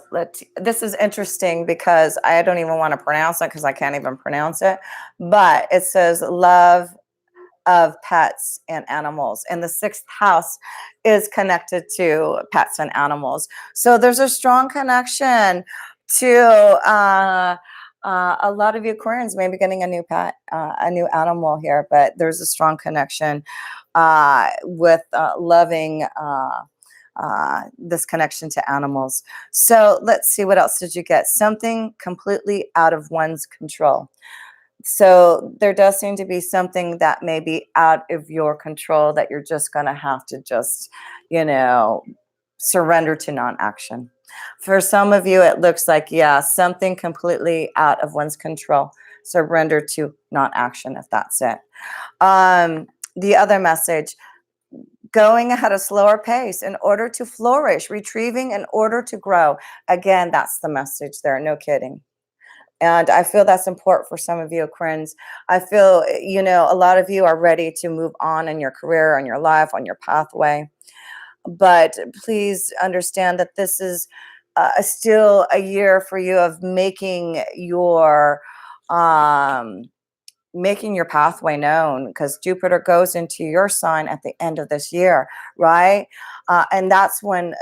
this is interesting because I don't even want to pronounce it because I can't even pronounce it. But it says love of pets and animals. And the sixth house is connected to pets and animals. So there's a strong connection to a lot of you Aquarians maybe getting a new pet, a new animal here, but there's a strong connection with loving this connection to animals. So let's see, what else did you get? Something completely out of one's control. So there does seem to be something that may be out of your control that you're just going to have to just, you know, surrender to non-action. For some of you, it looks like, yeah, something completely out of one's control. Surrender to non-action, if that's it. The other message, going at a slower pace in order to flourish, retrieving in order to grow. Again, that's the message there, no kidding. And I feel that's important for some of you Aquarians. I feel, you know, a lot of you are ready to move on in your career, on your life, on your pathway. But please understand that this is still a year for you of making your pathway known, because Jupiter goes into your sign at the end of this year, right? And that's when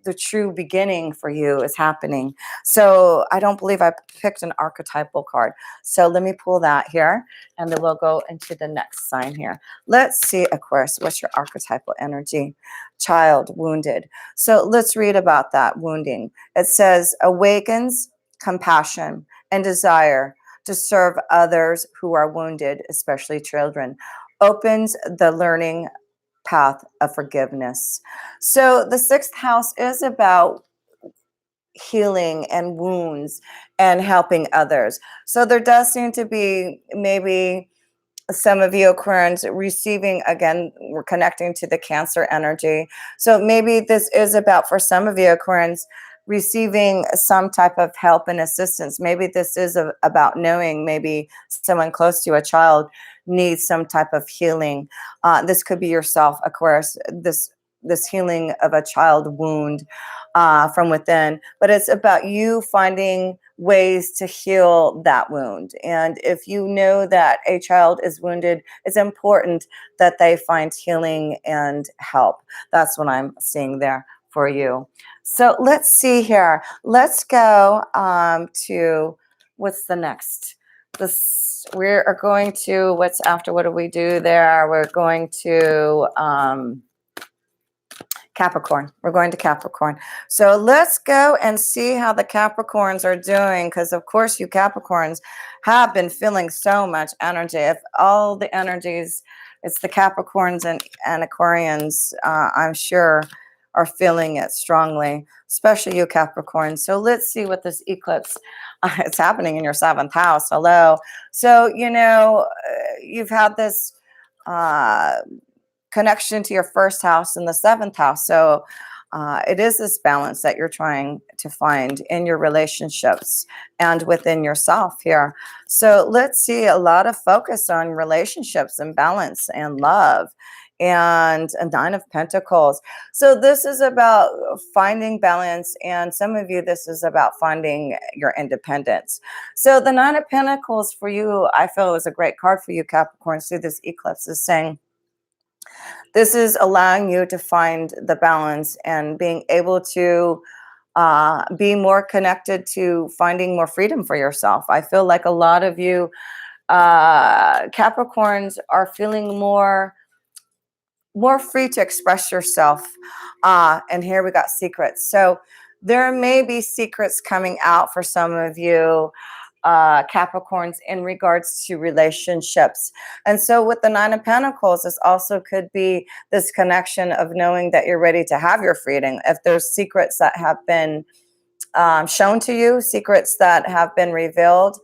the true beginning for you is happening. So I don't believe I picked an archetypal card. So let me pull that here, and then we'll go into the next sign here. Let's see, Aquarius, what's your archetypal energy? Child, wounded. So let's read about that wounding. It says, awakens compassion and desire to serve others who are wounded, especially children. Opens the learning path of forgiveness. So the sixth house is about healing and wounds and helping others. So there does seem to be maybe some of you Aquarians receiving, again, we're connecting to the Cancer energy. So maybe this is about, for some of you Aquarians, receiving some type of help and assistance. Maybe this is about knowing maybe someone close to you, a child, needs some type of healing. This could be yourself, Aquarius, this healing of a child wound from within. But it's about you finding ways to heal that wound. And if you know that a child is wounded, it's important that they find healing and help. That's what I'm seeing there for you. So let's see here. Let's go to what's the next. We are going to, what's after, what do we do there? We're going to Capricorn. We're going to Capricorn. So let's go and see how the Capricorns are doing, because of course you Capricorns have been feeling so much energy. If all the energies, it's the Capricorns and Aquarians, I'm sure, are feeling it strongly, especially you Capricorn. So let's see what this eclipse, it's happening in your seventh house. Hello. So, you know, you've had this connection to your first house and the seventh house. So it is this balance that you're trying to find in your relationships and within yourself here. So let's see a lot of focus on relationships and balance and love. And a Nine of Pentacles. So this is about finding balance, and some of you, this is about finding your independence. So the Nine of Pentacles for you, I feel, is a great card for you Capricorns through this eclipse, is saying this is allowing you to find the balance and being able to be more connected to finding more freedom for yourself. I feel like a lot of you Capricorns are feeling more free to express yourself. And here we got secrets. So there may be secrets coming out for some of you Capricorns in regards to relationships. And so with the Nine of Pentacles, this also could be this connection of knowing that you're ready to have your freedom. If there's secrets that have been shown to you, secrets that have been revealed,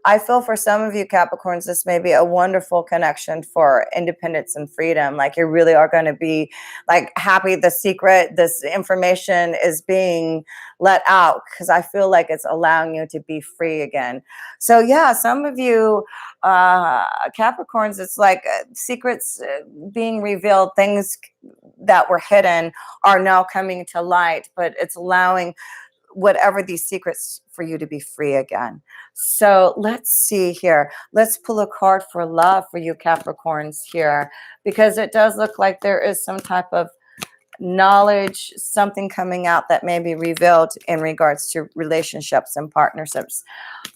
I feel for some of you Capricorns, this may be a wonderful connection for independence and freedom. Like you really are going to be like happy the secret, this information is being let out, because I feel like it's allowing you to be free again. So yeah, some of you Capricorns, it's like secrets being revealed, things that were hidden are now coming to light, but it's allowing whatever these secrets for you to be free again. So let's see here. Let's pull a card for love for you Capricorns here, because it does look like there is some type of knowledge, something coming out that may be revealed in regards to relationships and partnerships.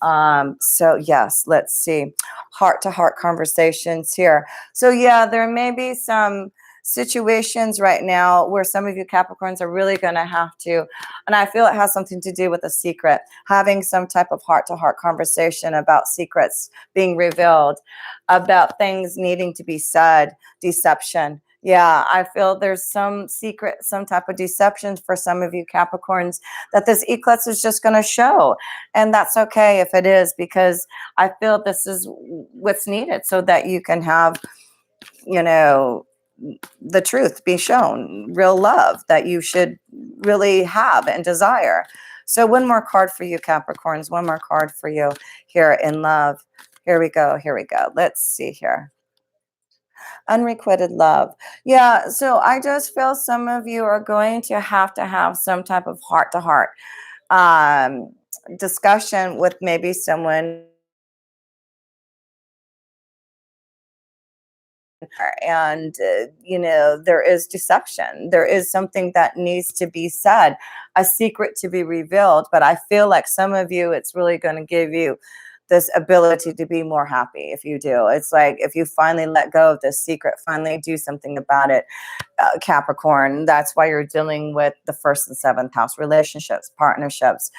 So yes, let's see. Heart-to-heart conversations here. So yeah, there may be some situations right now where some of you Capricorns are really going to have to, and I feel it has something to do with a secret, having some type of heart-to-heart conversation about secrets being revealed, about things needing to be said, deception. Yeah, I feel there's some secret, some type of deception for some of you Capricorns that this eclipse is just going to show. And that's okay if it is, because I feel this is what's needed so that you can have, you know, the truth be shown, real love that you should really have and desire. So one more card for you Capricorns, one more card for you here in love. Here we go. Here we go. Let's see here. Unrequited love. Yeah, so I just feel some of you are going to have some type of heart-to-heart discussion with maybe someone, and you know, there is deception, there is something that needs to be said, a secret to be revealed. But I feel like some of you, it's really going to give you this ability to be more happy if you do. It's like if you finally let go of this secret, finally do something about it, Capricorn. That's why you're dealing with the 1st and 7th house, relationships, partnerships,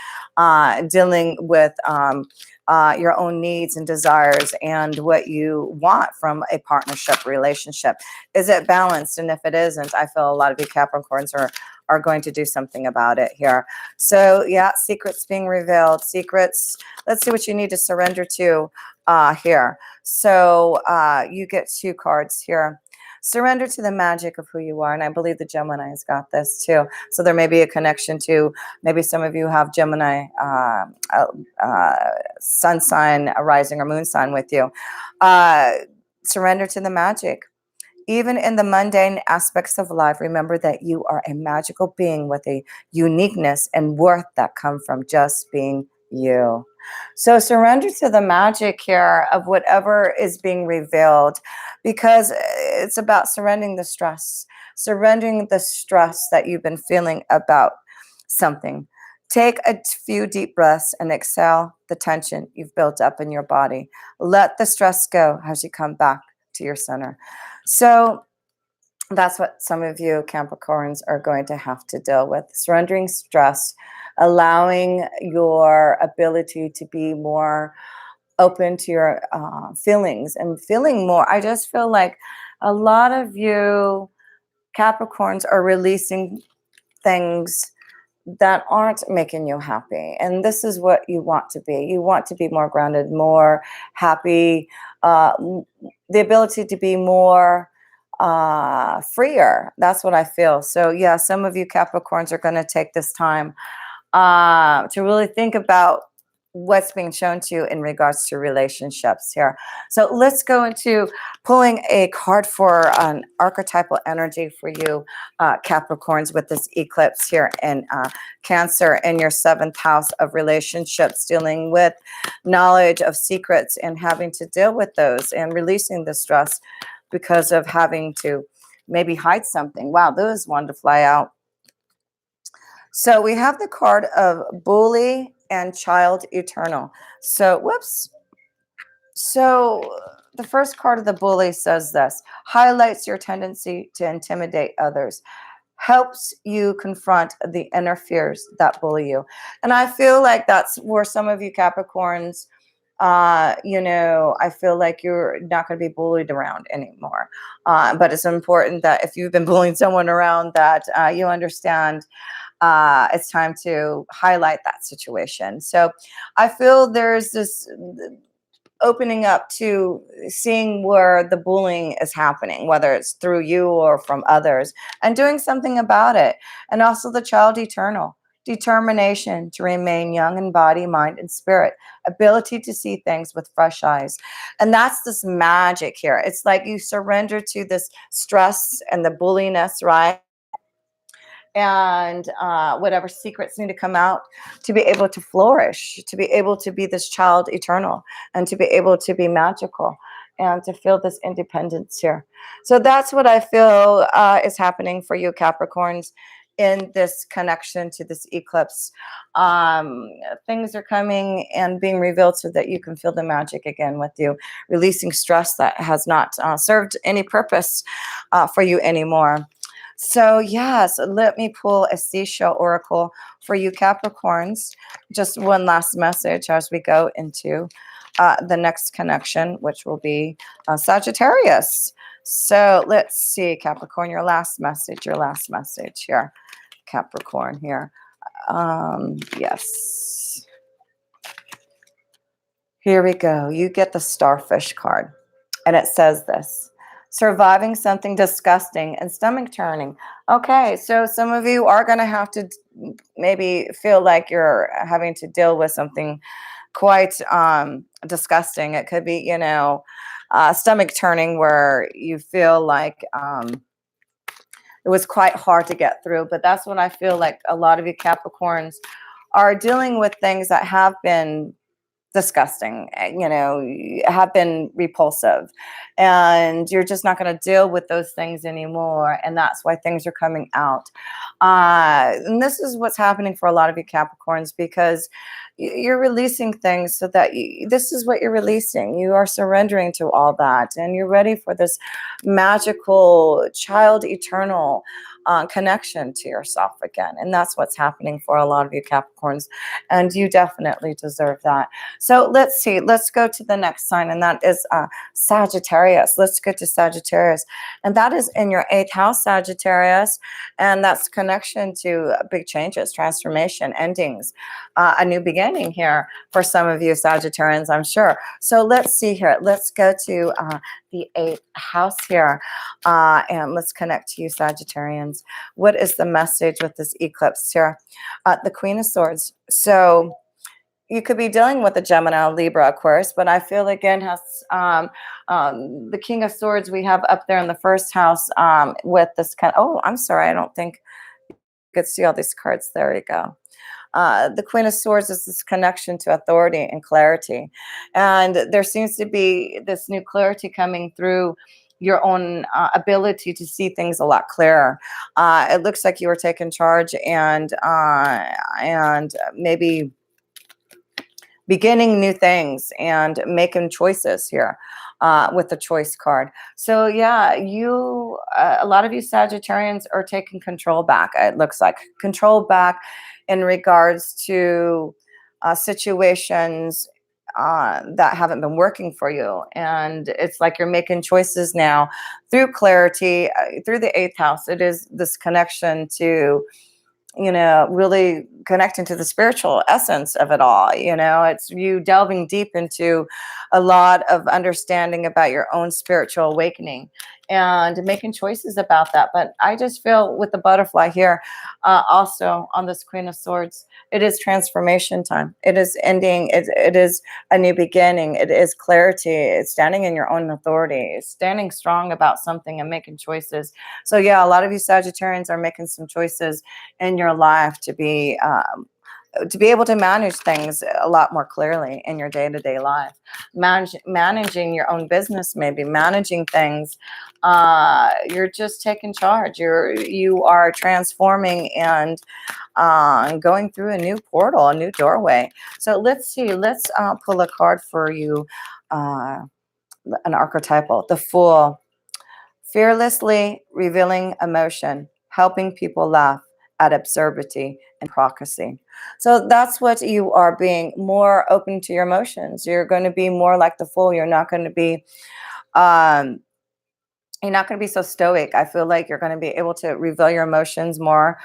dealing with your own needs and desires and what you want from a partnership relationship. Is it balanced? And if it isn't, I feel a lot of you Capricorns are going to do something about it here. So yeah, secrets being revealed, secrets. Let's see what you need to surrender to here. So you get 2 cards here. Surrender to the magic of who you are. And I believe the Gemini has got this too. So there may be a connection to, maybe some of you have Gemini sun sign, a rising or moon sign with you. Surrender to the magic. Even in the mundane aspects of life, remember that you are a magical being with a uniqueness and worth that come from just being you. So surrender to the magic here of whatever is being revealed, because it's about surrendering the stress that you've been feeling about something. Take a few deep breaths and exhale the tension you've built up in your body. Let the stress go as you come back to your center. So that's what some of you Capricorns are going to have to deal with. Surrendering stress, allowing your ability to be more open to your feelings and feeling more. I just feel like a lot of you Capricorns are releasing things that aren't making you happy. And this is what you want to be. You want to be more grounded, more happy, the ability to be more freer. That's what I feel. So yeah, some of you Capricorns are going to take this time to really think about what's being shown to you in regards to relationships here. So let's go into pulling a card for an archetypal energy for you Capricorns with this eclipse here in Cancer in your 7th house of relationships, dealing with knowledge of secrets and having to deal with those and releasing the stress because of having to maybe hide something. Wow, those wanted to fly out. So we have the card of Bully and Child Eternal. So, whoops. So the first card of the Bully says this: highlights your tendency to intimidate others, helps you confront the inner fears that bully you. And I feel like that's where some of you Capricorns, you know, I feel like you're not going to be bullied around anymore. But it's important that if you've been bullying someone around, that you understand it's time to highlight that situation. So I feel there's this opening up to seeing where the bullying is happening, whether it's through you or from others, and doing something about it. And also the Child Eternal, determination to remain young in body, mind, and spirit, ability to see things with fresh eyes. And that's this magic here. It's like you surrender to this stress and the bulliness, right? and whatever secrets need to come out to be able to flourish, to be able to be this child eternal, and to be able to be magical, and to feel this independence here. So that's what I feel is happening for you, Capricorns, in this connection to this eclipse. Things are coming and being revealed so that you can feel the magic again with you, releasing stress that has not served any purpose for you anymore. So yes, let me pull a seashell oracle for you, Capricorns. Just one last message as we go into the next connection, which will be Sagittarius. So let's see, Capricorn, your last message here, Capricorn here. Yes. Here we go. You get the starfish card, and it says this: surviving something disgusting and stomach turning. Okay, so some of you are going to have to maybe feel like you're having to deal with something quite disgusting. It could be, you know, stomach turning, where you feel like it was quite hard to get through. But that's what I feel like a lot of you Capricorns are dealing with, things that have been disgusting, you know, have been repulsive, and you're just not going to deal with those things anymore, and that's why things are coming out. And this is what's happening for a lot of you Capricorns, because you're releasing things so that this is what you're releasing. You are surrendering to all that, and you're ready for this magical child eternal connection to yourself again. And that's what's happening for a lot of you Capricorns, and you definitely deserve that. So let's see, let's go to the next sign, and that is Sagittarius. Let's go to Sagittarius, and that is in your 8th house, Sagittarius, and that's connection to big changes, transformation, endings, a new beginning here for some of you Sagittarians, I'm sure. So let's see here, let's go to the 8th house here, and let's connect to you Sagittarians. What is the message with this eclipse here? The Queen of Swords. So you could be dealing with a Gemini, Libra, Aquarius, but I feel again has the King of Swords we have up there in the 1st house with this kind. Oh, I'm sorry, I don't think you could see all these cards. There you go. The Queen of Swords is this connection to authority and clarity, and there seems to be this new clarity coming through your own ability to see things a lot clearer. It looks like you were taking charge, and maybe beginning new things and making choices here with the choice card. So yeah, you a lot of you Sagittarians are taking control back. It looks like control back in regards to situations that haven't been working for you, and it's like you're making choices now through clarity, through the 8th house. It is this connection to, you know, really connecting to the spiritual essence of it all. You know, it's you delving deep into a lot of understanding about your own spiritual awakening and making choices about that. But I just feel with the butterfly here, also on this Queen of Swords, it is transformation time. It is ending. It is a new beginning. It is clarity. It's standing in your own authority. It's standing strong about something and making choices. So yeah, a lot of you Sagittarians are making some choices in your life to be able to manage things a lot more clearly in your day-to-day life, managing your own business, maybe managing things. You're just taking charge. You are transforming and going through a new portal, a new doorway. So let's see. Let's pull a card for you, an archetypal, the Fool. Fearlessly revealing emotion, helping people laugh at absurdity and hypocrisy. So that's what you are, being more open to your emotions. You're going to be more like the Fool. You're not going to be so stoic. I feel like you're going to be able to reveal your emotions more,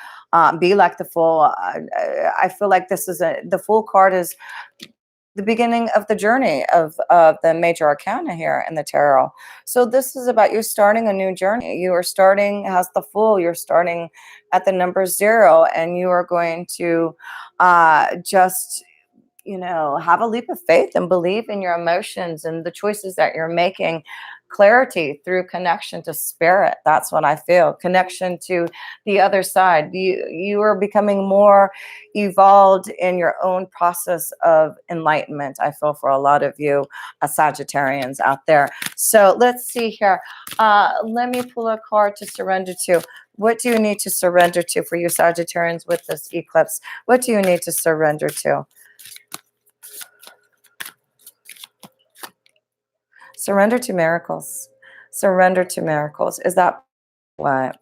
be like the Fool. I feel like the Fool card is the beginning of the journey of the major arcana here in the tarot. So this is about you starting a new journey. You are starting as the Fool. You're starting at the number 0, and you are going to just, you know, have a leap of faith and believe in your emotions and the choices that you're making clarity through connection to spirit. That's what I feel. Connection to the other side. You are becoming more evolved in your own process of enlightenment, I feel, for a lot of you Sagittarians out there. So let's see here. Let me pull a card to surrender to. What do you need to surrender to for you Sagittarians with this eclipse? What do you need to surrender to? Surrender to miracles. Surrender to miracles. Is that what?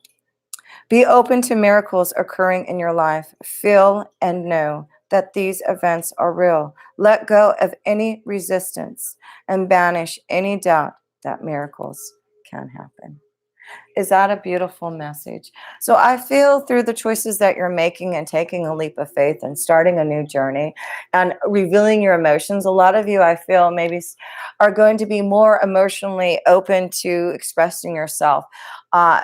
Be open to miracles occurring in your life. Feel and know that these events are real. Let go of any resistance and banish any doubt that miracles can happen. Is that a beautiful message? So I feel through the choices that you're making and taking a leap of faith and starting a new journey and revealing your emotions, a lot of you, I feel, maybe are going to be more emotionally open to expressing yourself,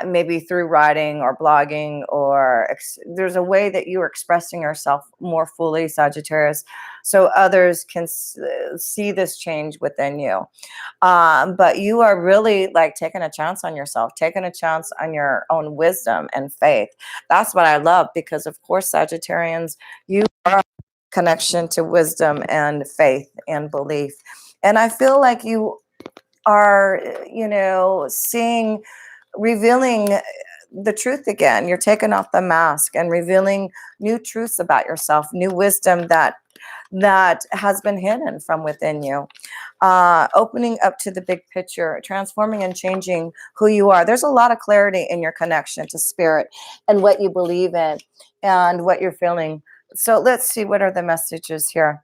maybe through writing or blogging, or there's a way that you are expressing yourself more fully, Sagittarius, so others can see this change within you. But you are really like taking a chance on yourself, taking a chance on your own wisdom and faith. That's what I love, because of course, Sagittarians, you are a connection to wisdom and faith and belief. And I feel like you are, revealing the truth again. You're taking off the mask and revealing new truths about yourself, new wisdom that has been hidden from within you. Opening up to the big picture, transforming and changing who you are. There's a lot of clarity in your connection to spirit and what you believe in and what you're feeling. So let's see, what are the messages here?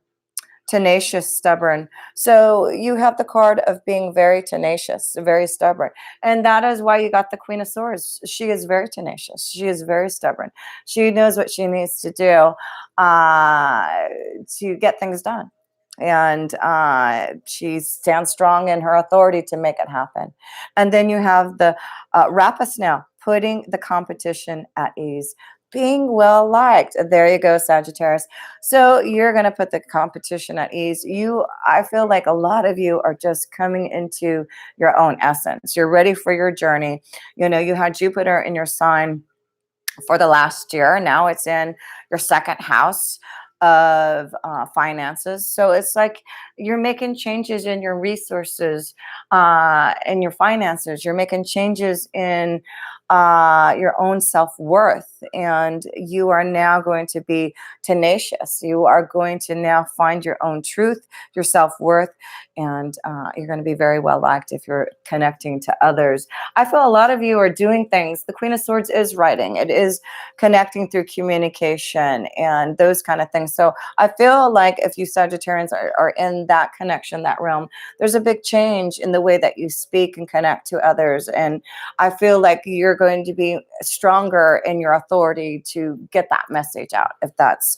Tenacious, stubborn. So you have the card of being very tenacious, very stubborn. And that is why you got the Queen of Swords. She is very tenacious. She is very stubborn. She knows what she needs to do to get things done. And she stands strong in her authority to make it happen. And then you have the Rapus now, putting the competition at ease, being well liked. There you go, Sagittarius. So you're going to put the competition at ease. I feel like a lot of you are just coming into your own essence. You're ready for your journey. You had Jupiter in your sign for the last year. Now it's in your second house of finances. So it's like you're making changes in your resources and your finances. You're making changes in your own self-worth, and you are now going to be tenacious. You are going to now find your own truth, your self-worth, and you're going to be very well liked if you're connecting to others. I feel a lot of you are doing things. The Queen of Swords is writing. It is connecting through communication and those kind of things. So I feel like if you Sagittarians are in that connection, that realm, there's a big change in the way that you speak and connect to others. And I feel like you're going to be stronger in your authority to get that message out, if that's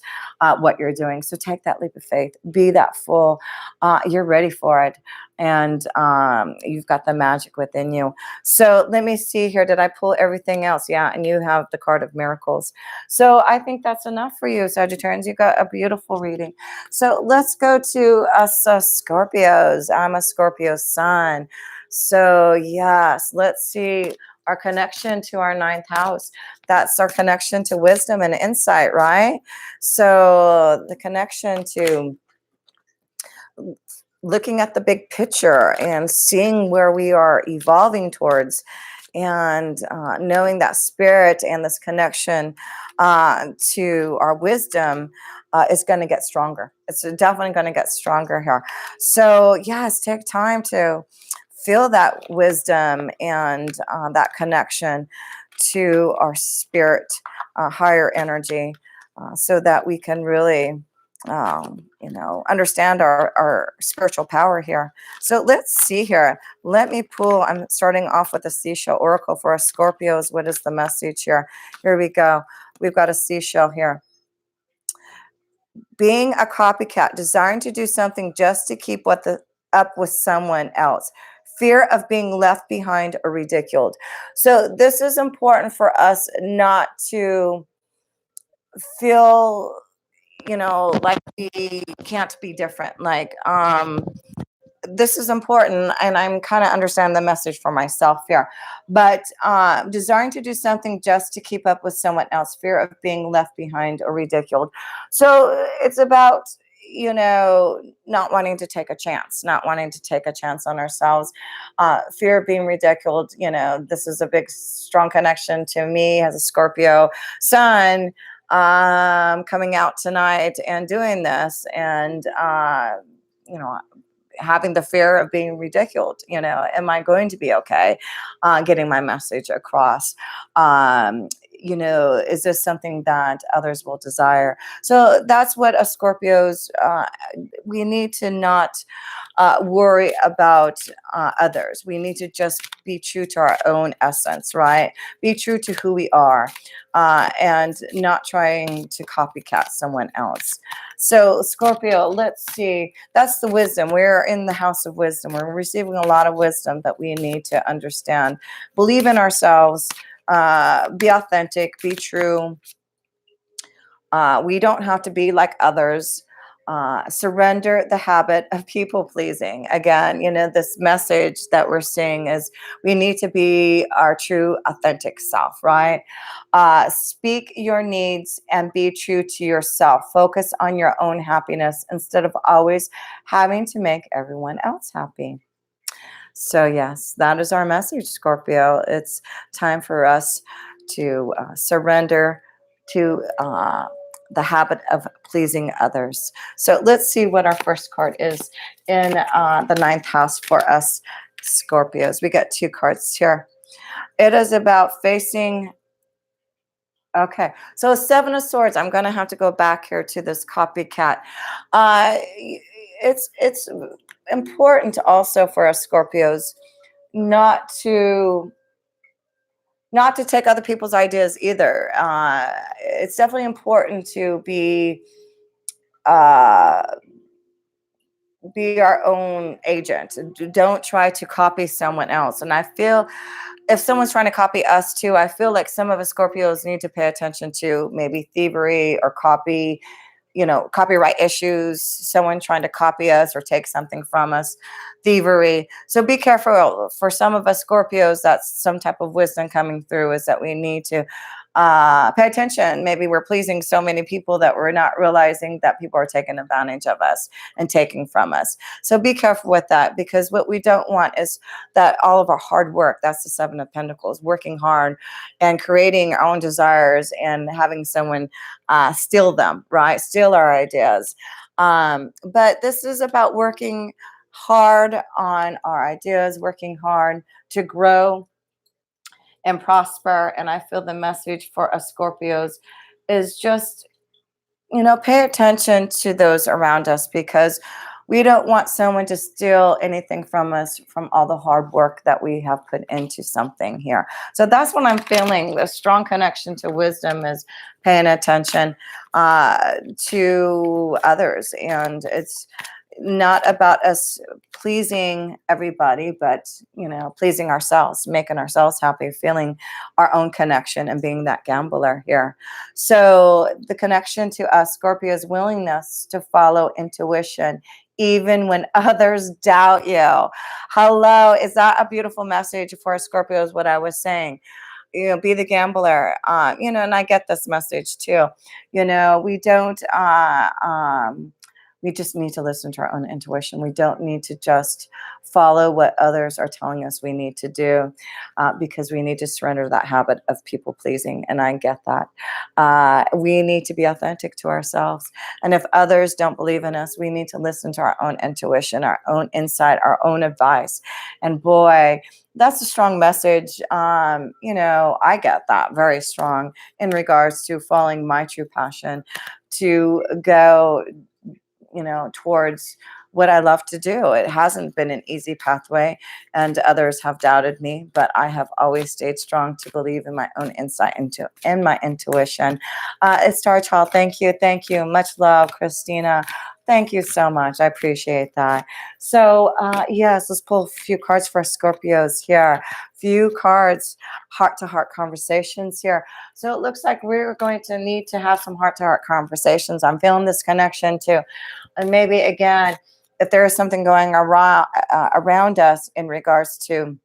what you're doing. So take that leap of faith, be that full, you're ready for it. And you've got the magic within you. So let me see here. Did I pull everything else? Yeah. And you have the card of miracles. So I think that's enough for you, Sagittarians. You got a beautiful reading. So let's go to us Scorpios. I'm a Scorpio sun. So yes, let's see our connection to our ninth house. That's our connection to wisdom and insight, right? So the connection to looking at the big picture and seeing where we are evolving towards, and knowing that spirit and this connection to our wisdom is going to get stronger. It's definitely going to get stronger here. So yes, take time to feel that wisdom and that connection to our spirit, higher energy, so that we can really understand our spiritual power here. So let's see here. Let me pull. I'm starting off with a seashell oracle for us Scorpios. What is the message here? Here we go. We've got a seashell here. Being a copycat, desiring to do something just to keep up with someone else. Fear of being left behind or ridiculed. So this is important for us not to feel like we can't be different. Like this is important, and I'm kind of understanding the message for myself here, but desiring to do something just to keep up with someone else, fear of being left behind or ridiculed. So it's about, you know, not wanting to take a chance, not wanting to take a chance on ourselves, fear of being ridiculed. You know, this is a big, strong connection to me as a Scorpio sun, coming out tonight and doing this, and you know, having the fear of being ridiculed. You know, am I going to be okay getting my message across? You know, is this something that others will desire? So that's what a Scorpio's, we need to not worry about others. We need to just be true to our own essence, right? Be true to who we are, and not trying to copycat someone else. So Scorpio, let's see. That's the wisdom. We're in the house of wisdom. We're receiving a lot of wisdom that we need to understand. Believe in ourselves. Be authentic. Be true. We don't have to be like others. Surrender the habit of people pleasing. Again, you know, this message that we're seeing is we need to be our true, authentic self, right? Speak your needs and be true to yourself. Focus on your own happiness instead of always having to make everyone else happy. So, yes, that is our message, Scorpio. It's time for us to surrender to the habit of pleasing others. So let's see what our first card is in the ninth house for us Scorpios. We got two cards here. It is about facing. Okay, so Seven of Swords. I'm going to have to go back here to this copycat. It's important also for us Scorpios not to take other people's ideas either. It's definitely important to uh, be our own agent. Don't try to copy someone else. And I feel if someone's trying to copy us too, I feel like some of us Scorpios need to pay attention to maybe thievery or copyright issues, someone trying to copy us or take something from us, thievery. So be careful. For some of us Scorpios, that's some type of wisdom coming through, is that we need to pay attention. Maybe we're pleasing so many people that we're not realizing that people are taking advantage of us and taking from us. So be careful with that, because what we don't want is that all of our hard work, that's the Seven of Pentacles, working hard and creating our own desires and having someone steal them, right? Steal our ideas. But this is about working hard on our ideas, working hard to grow and prosper. And I feel the message for us Scorpios is just, you know, pay attention to those around us, because we don't want someone to steal anything from us, from all the hard work that we have put into something here. So that's what I'm feeling. The strong connection to wisdom is paying attention to others. And it's not about us pleasing everybody, but, you know, pleasing ourselves, making ourselves happy, feeling our own connection and being that gambler here. So the connection to us Scorpio's willingness to follow intuition, even when others doubt you. Hello, is that a beautiful message for Scorpios? What I was saying, you know, be the gambler. You know, and I get this message too. You know, we just need to listen to our own intuition. We don't need to just follow what others are telling us we need to do, because we need to surrender that habit of people pleasing. And I get that. We need to be authentic to ourselves. And if others don't believe in us, we need to listen to our own intuition, our own insight, our own advice. And boy, that's a strong message. You know, I get that very strong in regards to following my true passion, to go, you know, towards what I love to do. It hasn't been an easy pathway, and others have doubted me, but I have always stayed strong to believe in my own insight and my intuition. It's Star Child. Thank you. Thank you. Much love, Christina. Thank you so much. I appreciate that. So yes, let's pull a few cards for Scorpios here. Few cards, heart-to-heart conversations here. So it looks like we're going to need to have some heart-to-heart conversations. I'm feeling this connection too. And maybe again, if there is something going around us in regards to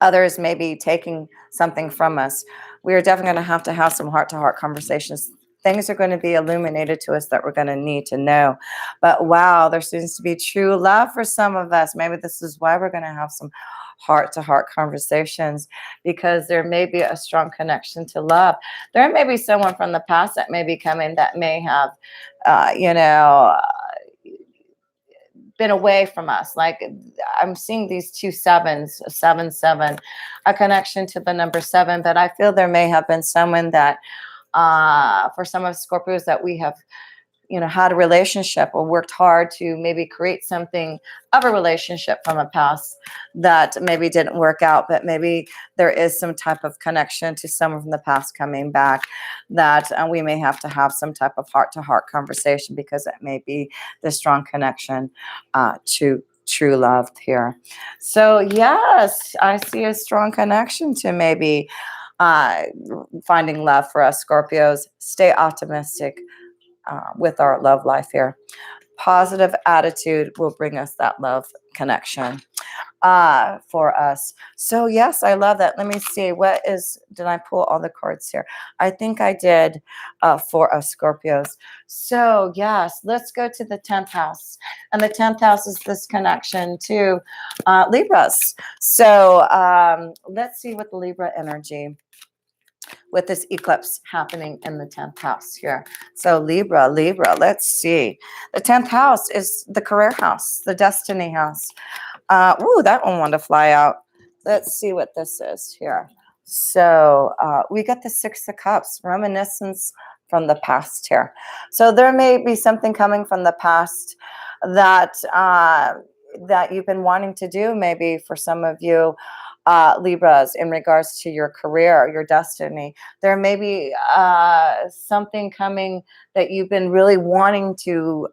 others maybe taking something from us, we are definitely going to have some heart-to-heart conversations. Things are going to be illuminated to us that we're going to need to know. But wow, there seems to be true love for some of us. Maybe this is why we're going to have some heart-to-heart conversations, because there may be a strong connection to love. There may be someone from the past that may be coming that may have, been away from us. Like, I'm seeing these two sevens, 7-7, a connection to the number 7. But I feel there may have been someone that, for some of Scorpios, that we have, had a relationship or worked hard to maybe create something of a relationship from a past that maybe didn't work out, but maybe there is some type of connection to someone from the past coming back that we may have to have some type of heart-to-heart conversation, because it may be the strong connection to true love here. So yes, I see a strong connection to maybe finding love for us Scorpios. Stay optimistic with our love life here. Positive attitude will bring us that love connection for us. So yes, I love that. Let me see. Did I pull all the cards here? I think I did for us Scorpios. So yes, let's go to the 10th house. And the 10th house is this connection to Libras. So let's see what the Libra energy with this eclipse happening in the 10th house here. So Libra, let's see. The 10th house is the career house, the destiny house. Ooh, that one wanted to fly out. Let's see what this is here. So we got the 6 of Cups, reminiscence from the past here. So there may be something coming from the past that that you've been wanting to do, maybe for some of you Libras, in regards to your career, your destiny. There may be something coming that you've been really wanting to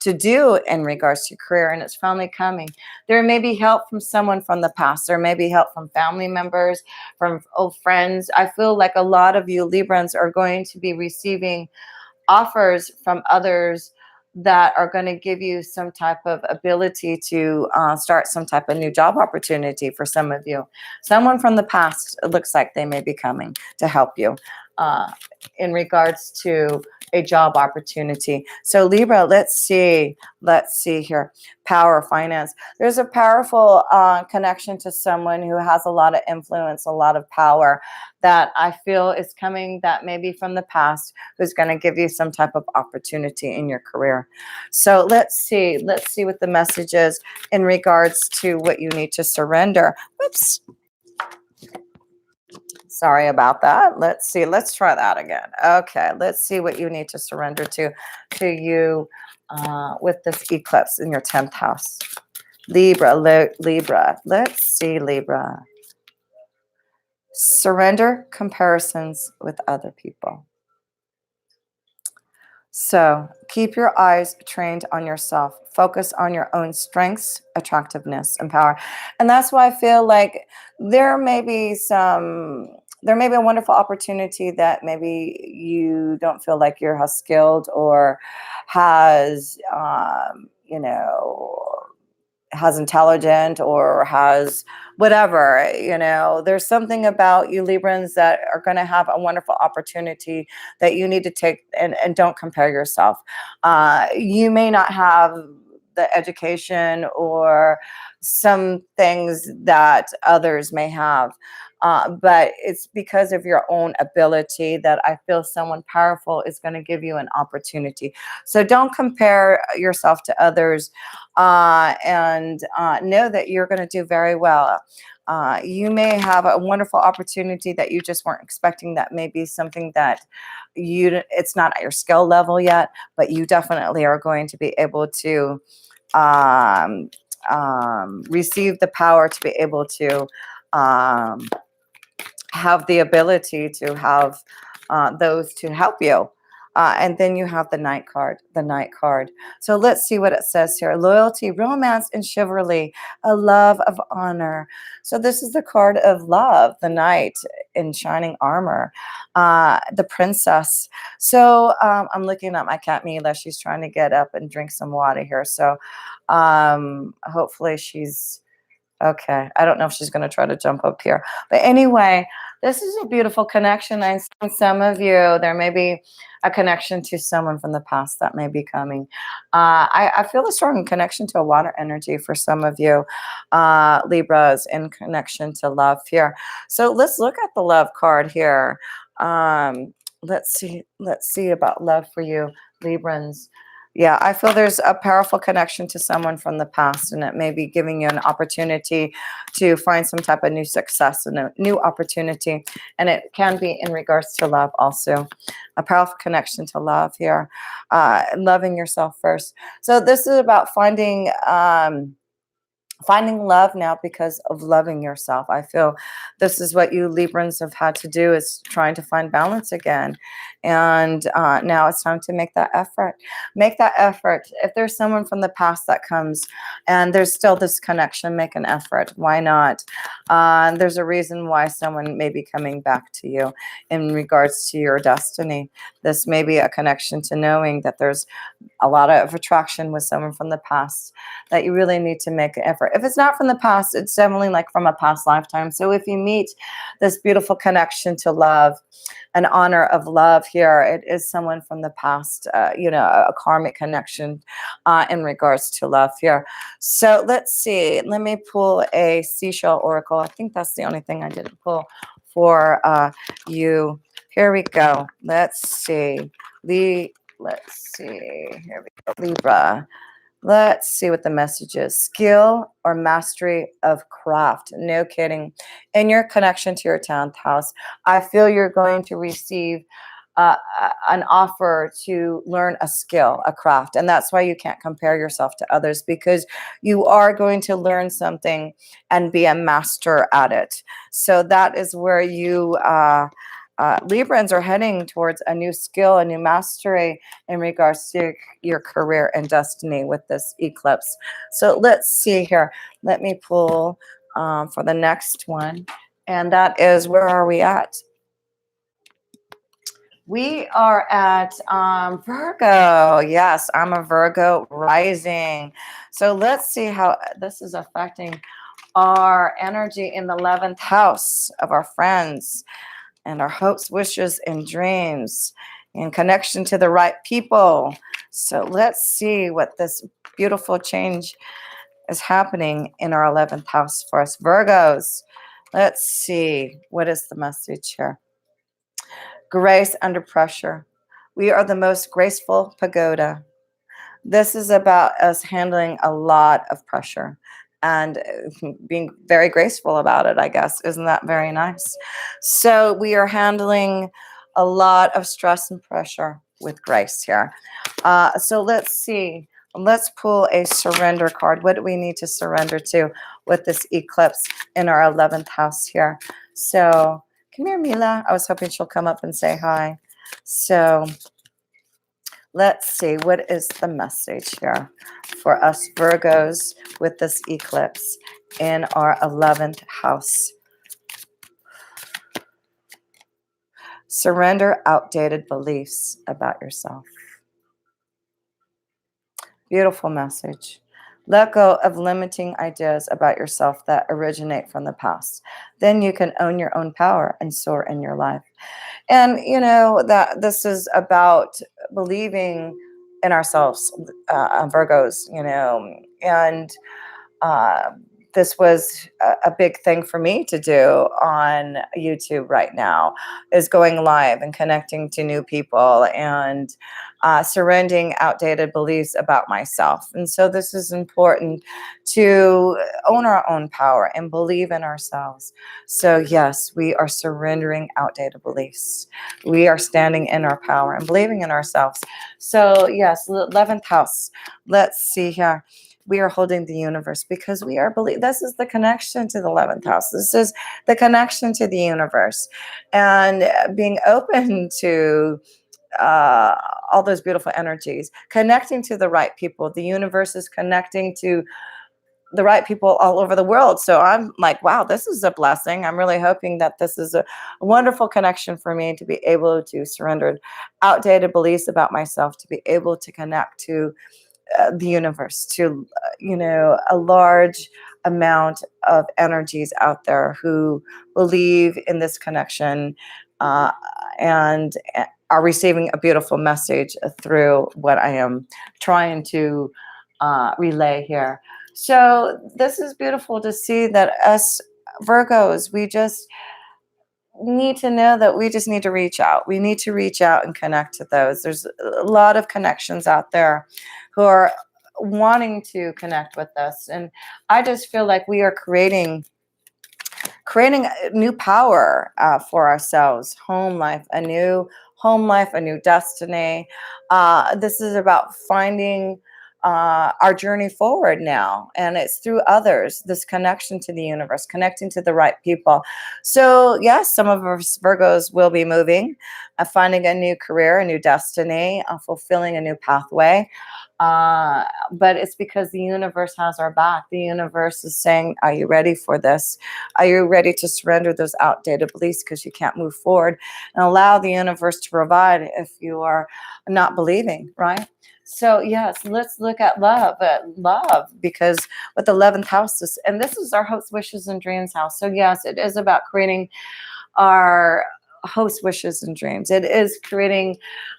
do in regards to your career, and it's finally coming. There may be help from someone from the past. There may be help from family members, from old friends. I feel like a lot of you Librans are going to be receiving offers from others that are going to give you some type of ability to start some type of new job opportunity for some of you. Someone from the past, it looks like they may be coming to help you in regards to a job opportunity. So Libra, let's see here. Power, finance. There's a powerful connection to someone who has a lot of influence, a lot of power that I feel is coming, that maybe from the past, who's going to give you some type of opportunity in your career. So let's see what the message is in regards to what you need to surrender. Whoops. Sorry about that. Let's see. Let's try that again. Okay. Let's see what you need to surrender to you with this eclipse in your 10th house. Libra. Let's see, Libra. Surrender comparisons with other people. So keep your eyes trained on yourself. Focus on your own strengths, attractiveness, and power. And that's why I feel like there may be a wonderful opportunity that maybe you don't feel like you're as skilled or has, has intelligent or has whatever, there's something about you Librans that are going to have a wonderful opportunity that you need to take, and don't compare yourself. You may not have the education or some things that others may have, but it's because of your own ability that I feel someone powerful is going to give you an opportunity. So don't compare yourself to others, and know that you're going to do very well. You may have a wonderful opportunity that you just weren't expecting, that may be something that it's not at your skill level yet, but you definitely are going to be able to receive the power to be able to have the ability to have those to help you And then you have the Knight card, the Knight card. So let's see what it says here. Loyalty, romance, and chivalry, a love of honor. So this is the card of love, the Knight in shining armor, the princess. So I'm looking at my cat Mila. She's trying to get up and drink some water here. So hopefully she's okay. I don't know if she's going to try to jump up here. But anyway, this is a beautiful connection. I see some of you, there may be a connection to someone from the past that may be coming. I feel a strong connection to a water energy for some of you, Libras, in connection to love here. So let's look at the love card here. Let's see about love for you, Librans. Yeah, I feel there's a powerful connection to someone from the past, and it may be giving you an opportunity to find some type of new success and a new opportunity. And it can be in regards to love also. A powerful connection to love here. Loving yourself first. So this is about finding love now because of loving yourself. I feel this is what you Librans have had to do, is trying to find balance again. And now it's time to make that effort. Make that effort. If there's someone from the past that comes and there's still this connection, make an effort. Why not? There's a reason why someone may be coming back to you in regards to your destiny. This may be a connection to knowing that there's a lot of attraction with someone from the past, that you really need to make an effort. If it's not from the past, it's definitely like from a past lifetime. So if you meet this beautiful connection to love, an honor of love here, it is someone from the past, a karmic connection in regards to love here. So let's see. Let me pull a seashell oracle. I think that's the only thing I didn't pull for you. Here we go. Let's see. Let's see. Here we go. Libra. Let's see what the message is. Skill or mastery of craft. No kidding. In your connection to your 10th house, I feel you're going to receive an offer to learn a skill, a craft. And that's why you can't compare yourself to others, because you are going to learn something and be a master at it. So that is where you... Librans are heading towards a new skill, a new mastery in regards to your career and destiny with this eclipse. So let's see here. Let me pull for the next one. And that is, where are we at? We are at Virgo. Yes, I'm a Virgo rising. So let's see how this is affecting our energy in the 11th house of our friends and our hopes, wishes, and dreams in connection to the right people. So let's see what this beautiful change is happening in our 11th house for us Virgos. Let's see, what is the message here? Grace under pressure. We are the most graceful pagoda. This is about us handling a lot of pressure and being very graceful about it, I guess. Isn't that very nice? So we are handling a lot of stress and pressure with grace here. So let's see. Let's pull a surrender card. What do we need to surrender to with this eclipse in our 11th house here? So come here, Mila. I was hoping she'll come up and say hi. So let's see, what is the message here for us Virgos with this eclipse in our 11th house? Surrender outdated beliefs about yourself. Beautiful message. Let go of limiting ideas about yourself that originate from the past. Then you can own your own power and soar in your life. And you know that this is about believing in ourselves, Virgos, and this was a big thing for me to do on YouTube right now, is going live and connecting to new people and surrendering outdated beliefs about myself. And so this is important, to own our own power and believe in ourselves. So yes, we are surrendering outdated beliefs. We are standing in our power and believing in ourselves. So yes, 11th house. Let's see here. We are holding the universe because we are this is the connection to the 11th house. This is the connection to the universe, and being open to all those beautiful energies, connecting to the right people. The universe is connecting to the right people all over the world. So I'm like, wow, this is a blessing. I'm really hoping that this is a wonderful connection for me to be able to surrender outdated beliefs about myself, to be able to connect to the universe, to a large amount of energies out there who believe in this connection, and are receiving a beautiful message through what I am trying to relay here. So this is beautiful to see that us Virgos, we just need to know that we just need to reach out. We need to reach out and connect to those. There's a lot of connections out there who are wanting to connect with us. And I just feel like we are creating a new power for ourselves. Home life, a new home life, a new destiny. This is about finding our journey forward now, and it's through others, this connection to the universe, connecting to the right people. So yes, some of us Virgos will be moving, finding a new career, a new destiny, fulfilling a new pathway, but it's because the universe has our back. The universe is saying, are you ready for this? Are you ready to surrender those outdated beliefs, because you can't move forward, and allow the universe to provide if you are not believing, right? So yes, let's look at love, because with the 11th house, and this is our hopes, wishes, and dreams house. So yes, it is about creating our hopes, wishes, and dreams. It is creating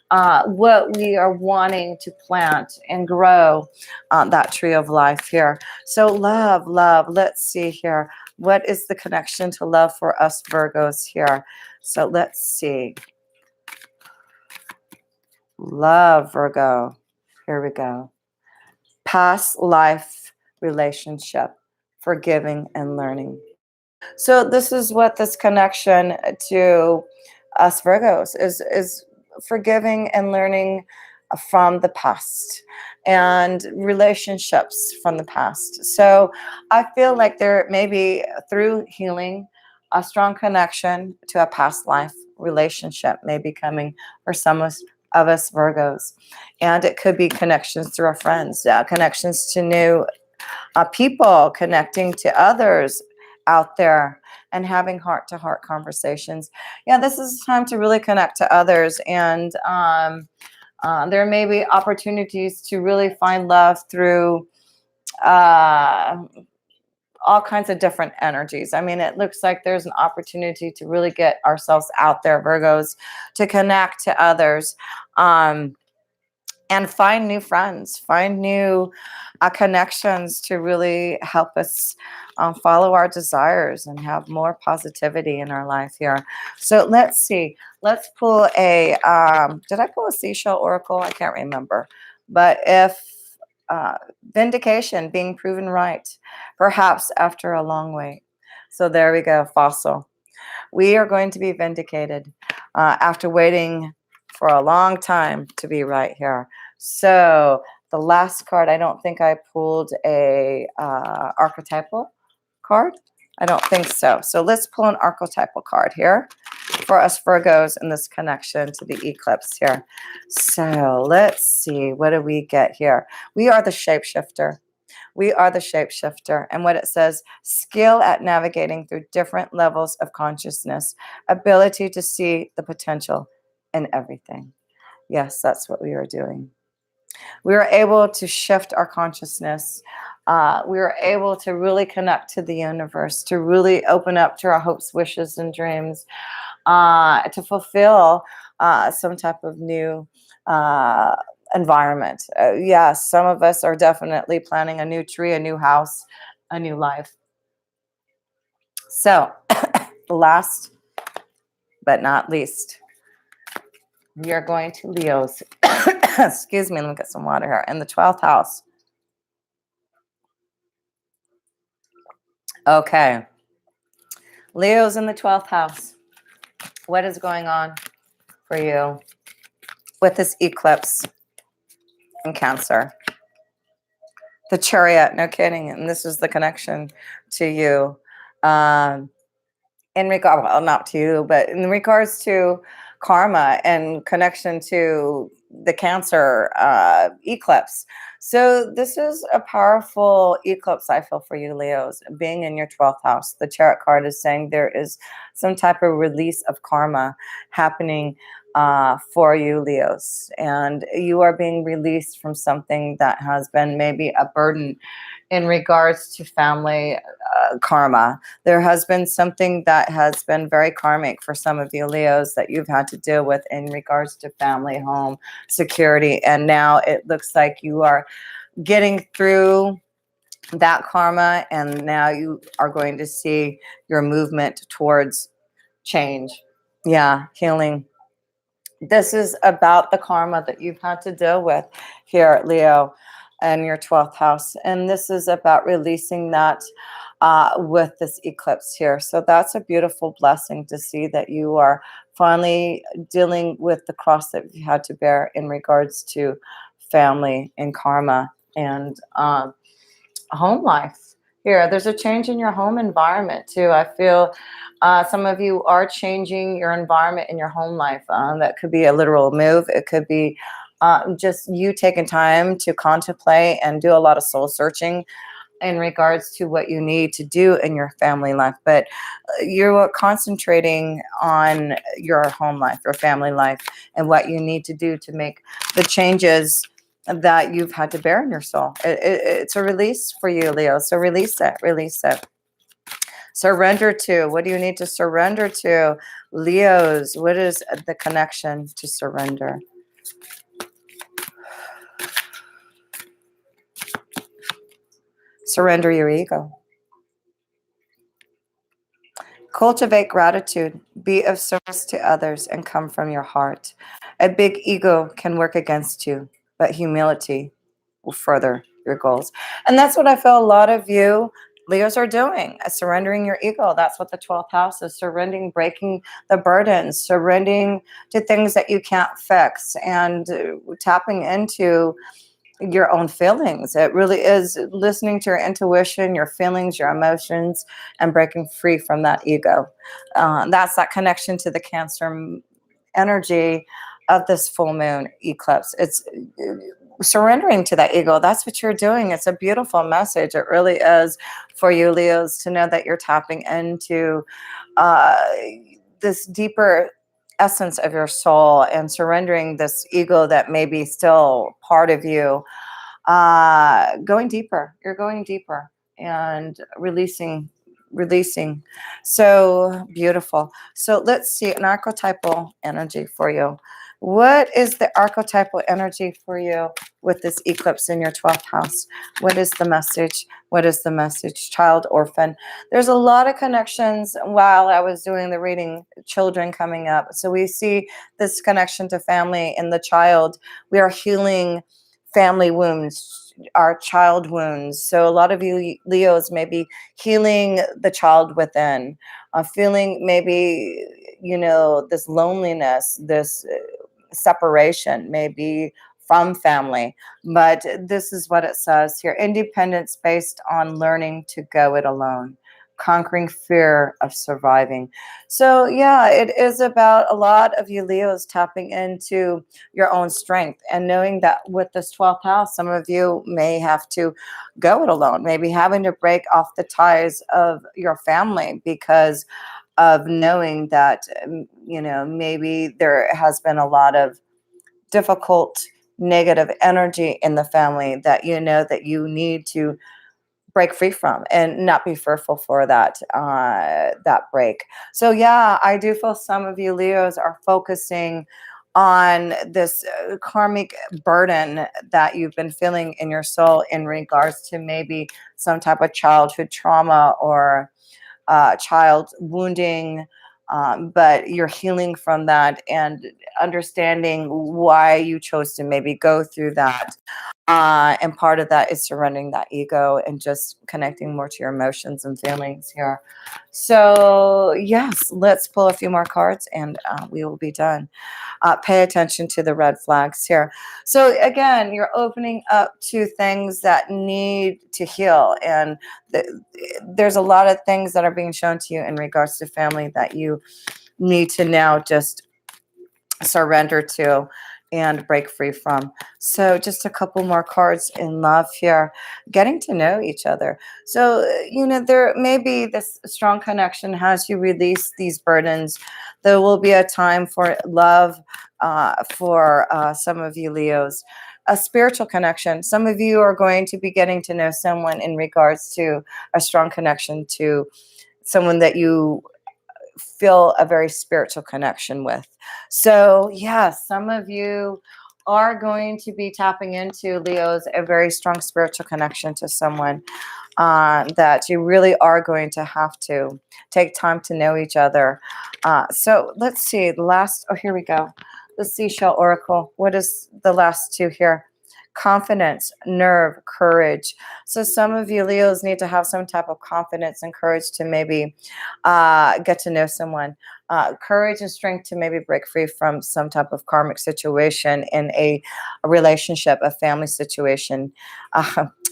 what we are wanting to plant and grow that tree of life here. So love, let's see here. What is the connection to love for us Virgos here? So let's see. Love, Virgo. Here we go. Past life relationship, forgiving and learning. So this is what this connection to us Virgos is forgiving and learning from the past and relationships from the past. So I feel like there may be, through healing, a strong connection to a past life relationship may be coming for some of us Virgos. And it could be connections through our friends, connections to new people, connecting to others out there, and having heart-to-heart conversations. Yeah, this is time to really connect to others, and there may be opportunities to really find love through all kinds of different energies. I mean, it looks like there's an opportunity to really get ourselves out there, Virgos, to connect to others, and find new friends, find new connections to really help us follow our desires and have more positivity in our life here. So let's see. Let's pull a, did I pull a seashell oracle? I can't remember. But if vindication, being proven right, perhaps after a long wait. So there we go, fossil. We are going to be vindicated after waiting for a long time to be right here. So the last card, I don't think I pulled a archetypal card. I don't think so. So let's pull an archetypal card here for us Virgos in this connection to the eclipse here. So let's see, what do we get here? We are the shapeshifter. We are the shapeshifter. And what it says, skill at navigating through different levels of consciousness, ability to see the potential in everything. Yes, that's what we are doing. We are able to shift our consciousness. We are able to really connect to the universe, to really open up to our hopes, wishes, and dreams, to fulfill some type of new environment. Yes, some of us are definitely planning a new tree, a new house, a new life. So last but not least, we are going to Leo's. Excuse me, let me get some water here. In the 12th house. Okay. Leo's in the 12th house. What is going on for you with this eclipse in Cancer? The Chariot, no kidding. And this is the connection to you. In regard, well, not to you, but in regards to karma and connection to the Cancer eclipse. So this is a powerful eclipse, I feel, for you, Leos, being in your 12th house. The Tarot card is saying there is some type of release of karma happening for you, Leos. And you are being released from something that has been maybe a burden in regards to family karma. There has been something that has been very karmic for some of you, Leos, that you've had to deal with in regards to family, home, security. And now it looks like you are getting through that karma, and now you are going to see your movement towards change. Yeah, healing. This is about the karma that you've had to deal with here, Leo, and your 12th house. And this is about releasing that with this eclipse here. So that's a beautiful blessing to see that you are finally dealing with the cross that you had to bear in regards to family and karma and home life. Here, there's a change in your home environment too. I feel some of you are changing your environment in your home life. That could be a literal move. It could be just you taking time to contemplate and do a lot of soul searching in regards to what you need to do in your family life. But you're concentrating on your home life, your family life, and what you need to do to make the changes that you've had to bear in your soul. It's a release for you, Leo. So release it, release it. Surrender to. What do you need to surrender to? Leos, what is the connection to surrender? Surrender your ego. Cultivate gratitude. Be of service to others and come from your heart. A big ego can work against you, but humility will further your goals. And that's what I feel a lot of you Leos are doing, surrendering your ego. That's what the 12th house is, surrendering, breaking the burdens, surrendering to things that you can't fix, and tapping into your own feelings. It really is listening to your intuition, your feelings, your emotions, and breaking free from that ego. That's that connection to the Cancer energy of this full moon eclipse. It's surrendering to that ego. That's what you're doing. It's a beautiful message. It really is for you, Leos, to know that you're tapping into this deeper essence of your soul and surrendering this ego that may be still part of you. Going deeper. You're going deeper and releasing. So beautiful. So let's see an archetypal energy for you. What is the archetypal energy for you with this eclipse in your 12th house? What is the message? What is the message? Child, orphan. There's a lot of connections while I was doing the reading, children coming up. So we see this connection to family and the child. We are healing family wounds, our child wounds. So a lot of you Leos may be healing the child within, feeling maybe, this loneliness, this separation, maybe from family. But this is what it says here: independence based on learning to go it alone, conquering fear of surviving. So yeah, it is about a lot of you Leos tapping into your own strength and knowing that with this 12th house, some of you may have to go it alone, maybe having to break off the ties of your family because of knowing that, maybe there has been a lot of difficult negative energy in the family that that you need to break free from and not be fearful for that break. So yeah, I do feel some of you Leos are focusing on this karmic burden that you've been feeling in your soul in regards to maybe some type of childhood trauma or child wounding, but you're healing from that and understanding why you chose to maybe go through that. And part of that is surrendering that ego and just connecting more to your emotions and feelings here. So yes, let's pull a few more cards and we will be done. Pay attention to the red flags here. So again, you're opening up to things that need to heal. And there's a lot of things that are being shown to you in regards to family that you need to now just surrender to, and break free from. So just a couple more cards in love here. Getting to know each other. So, there may be this strong connection as you release these burdens. There will be a time for love for some of you Leos. A spiritual connection. Some of you are going to be getting to know someone in regards to a strong connection to someone that you feel a very spiritual connection with. So, yeah, some of you are going to be tapping into, Leos, a very strong spiritual connection to someone that you really are going to have to take time to know each other. So let's see. Here we go. The Seashell Oracle. What is the last two here? Confidence, nerve, courage. So some of you Leos need to have some type of confidence and courage to maybe get to know someone. Courage and strength to maybe break free from some type of karmic situation in a relationship, a family situation.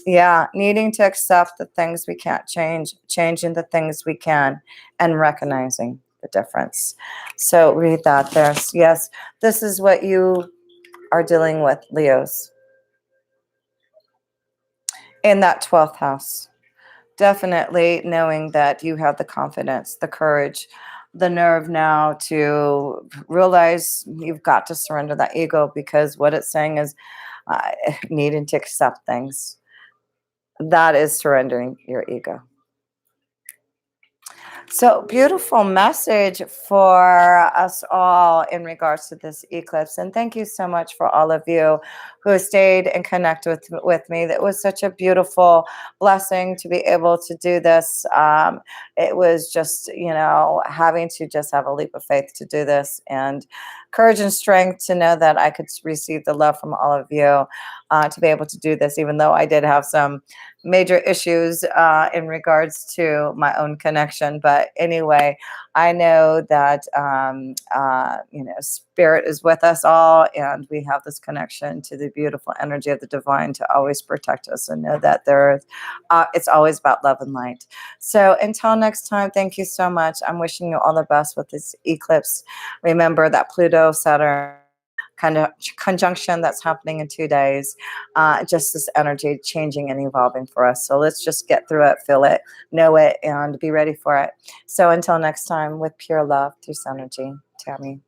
Yeah, needing to accept the things we can't change, changing the things we can, and recognizing the difference. So read that there. Yes, this is what you are dealing with, Leos, in that 12th house. Definitely knowing that you have the confidence, the courage, the nerve now to realize you've got to surrender that ego, because what it's saying is uh, needing to accept things. That is surrendering your ego. So beautiful message for us all in regards to this eclipse. And thank you so much for all of you who stayed and connected with me. That was such a beautiful blessing to be able to do this. It was just, having to just have a leap of faith to do this, and courage and strength to know that I could receive the love from all of you to be able to do this, even though I did have some major issues in regards to my own connection. But anyway, I know that, spirit is with us all, and we have this connection to the beautiful energy of the divine to always protect us, and know that it's always about love and light. So until next time, thank you so much. I'm wishing you all the best with this eclipse. Remember that Pluto, Saturn, kind of conjunction that's happening in 2 days, just this energy changing and evolving for us. So let's just get through it, feel it, know it, and be ready for it. So until next time, with pure love through Synergy, Tammy.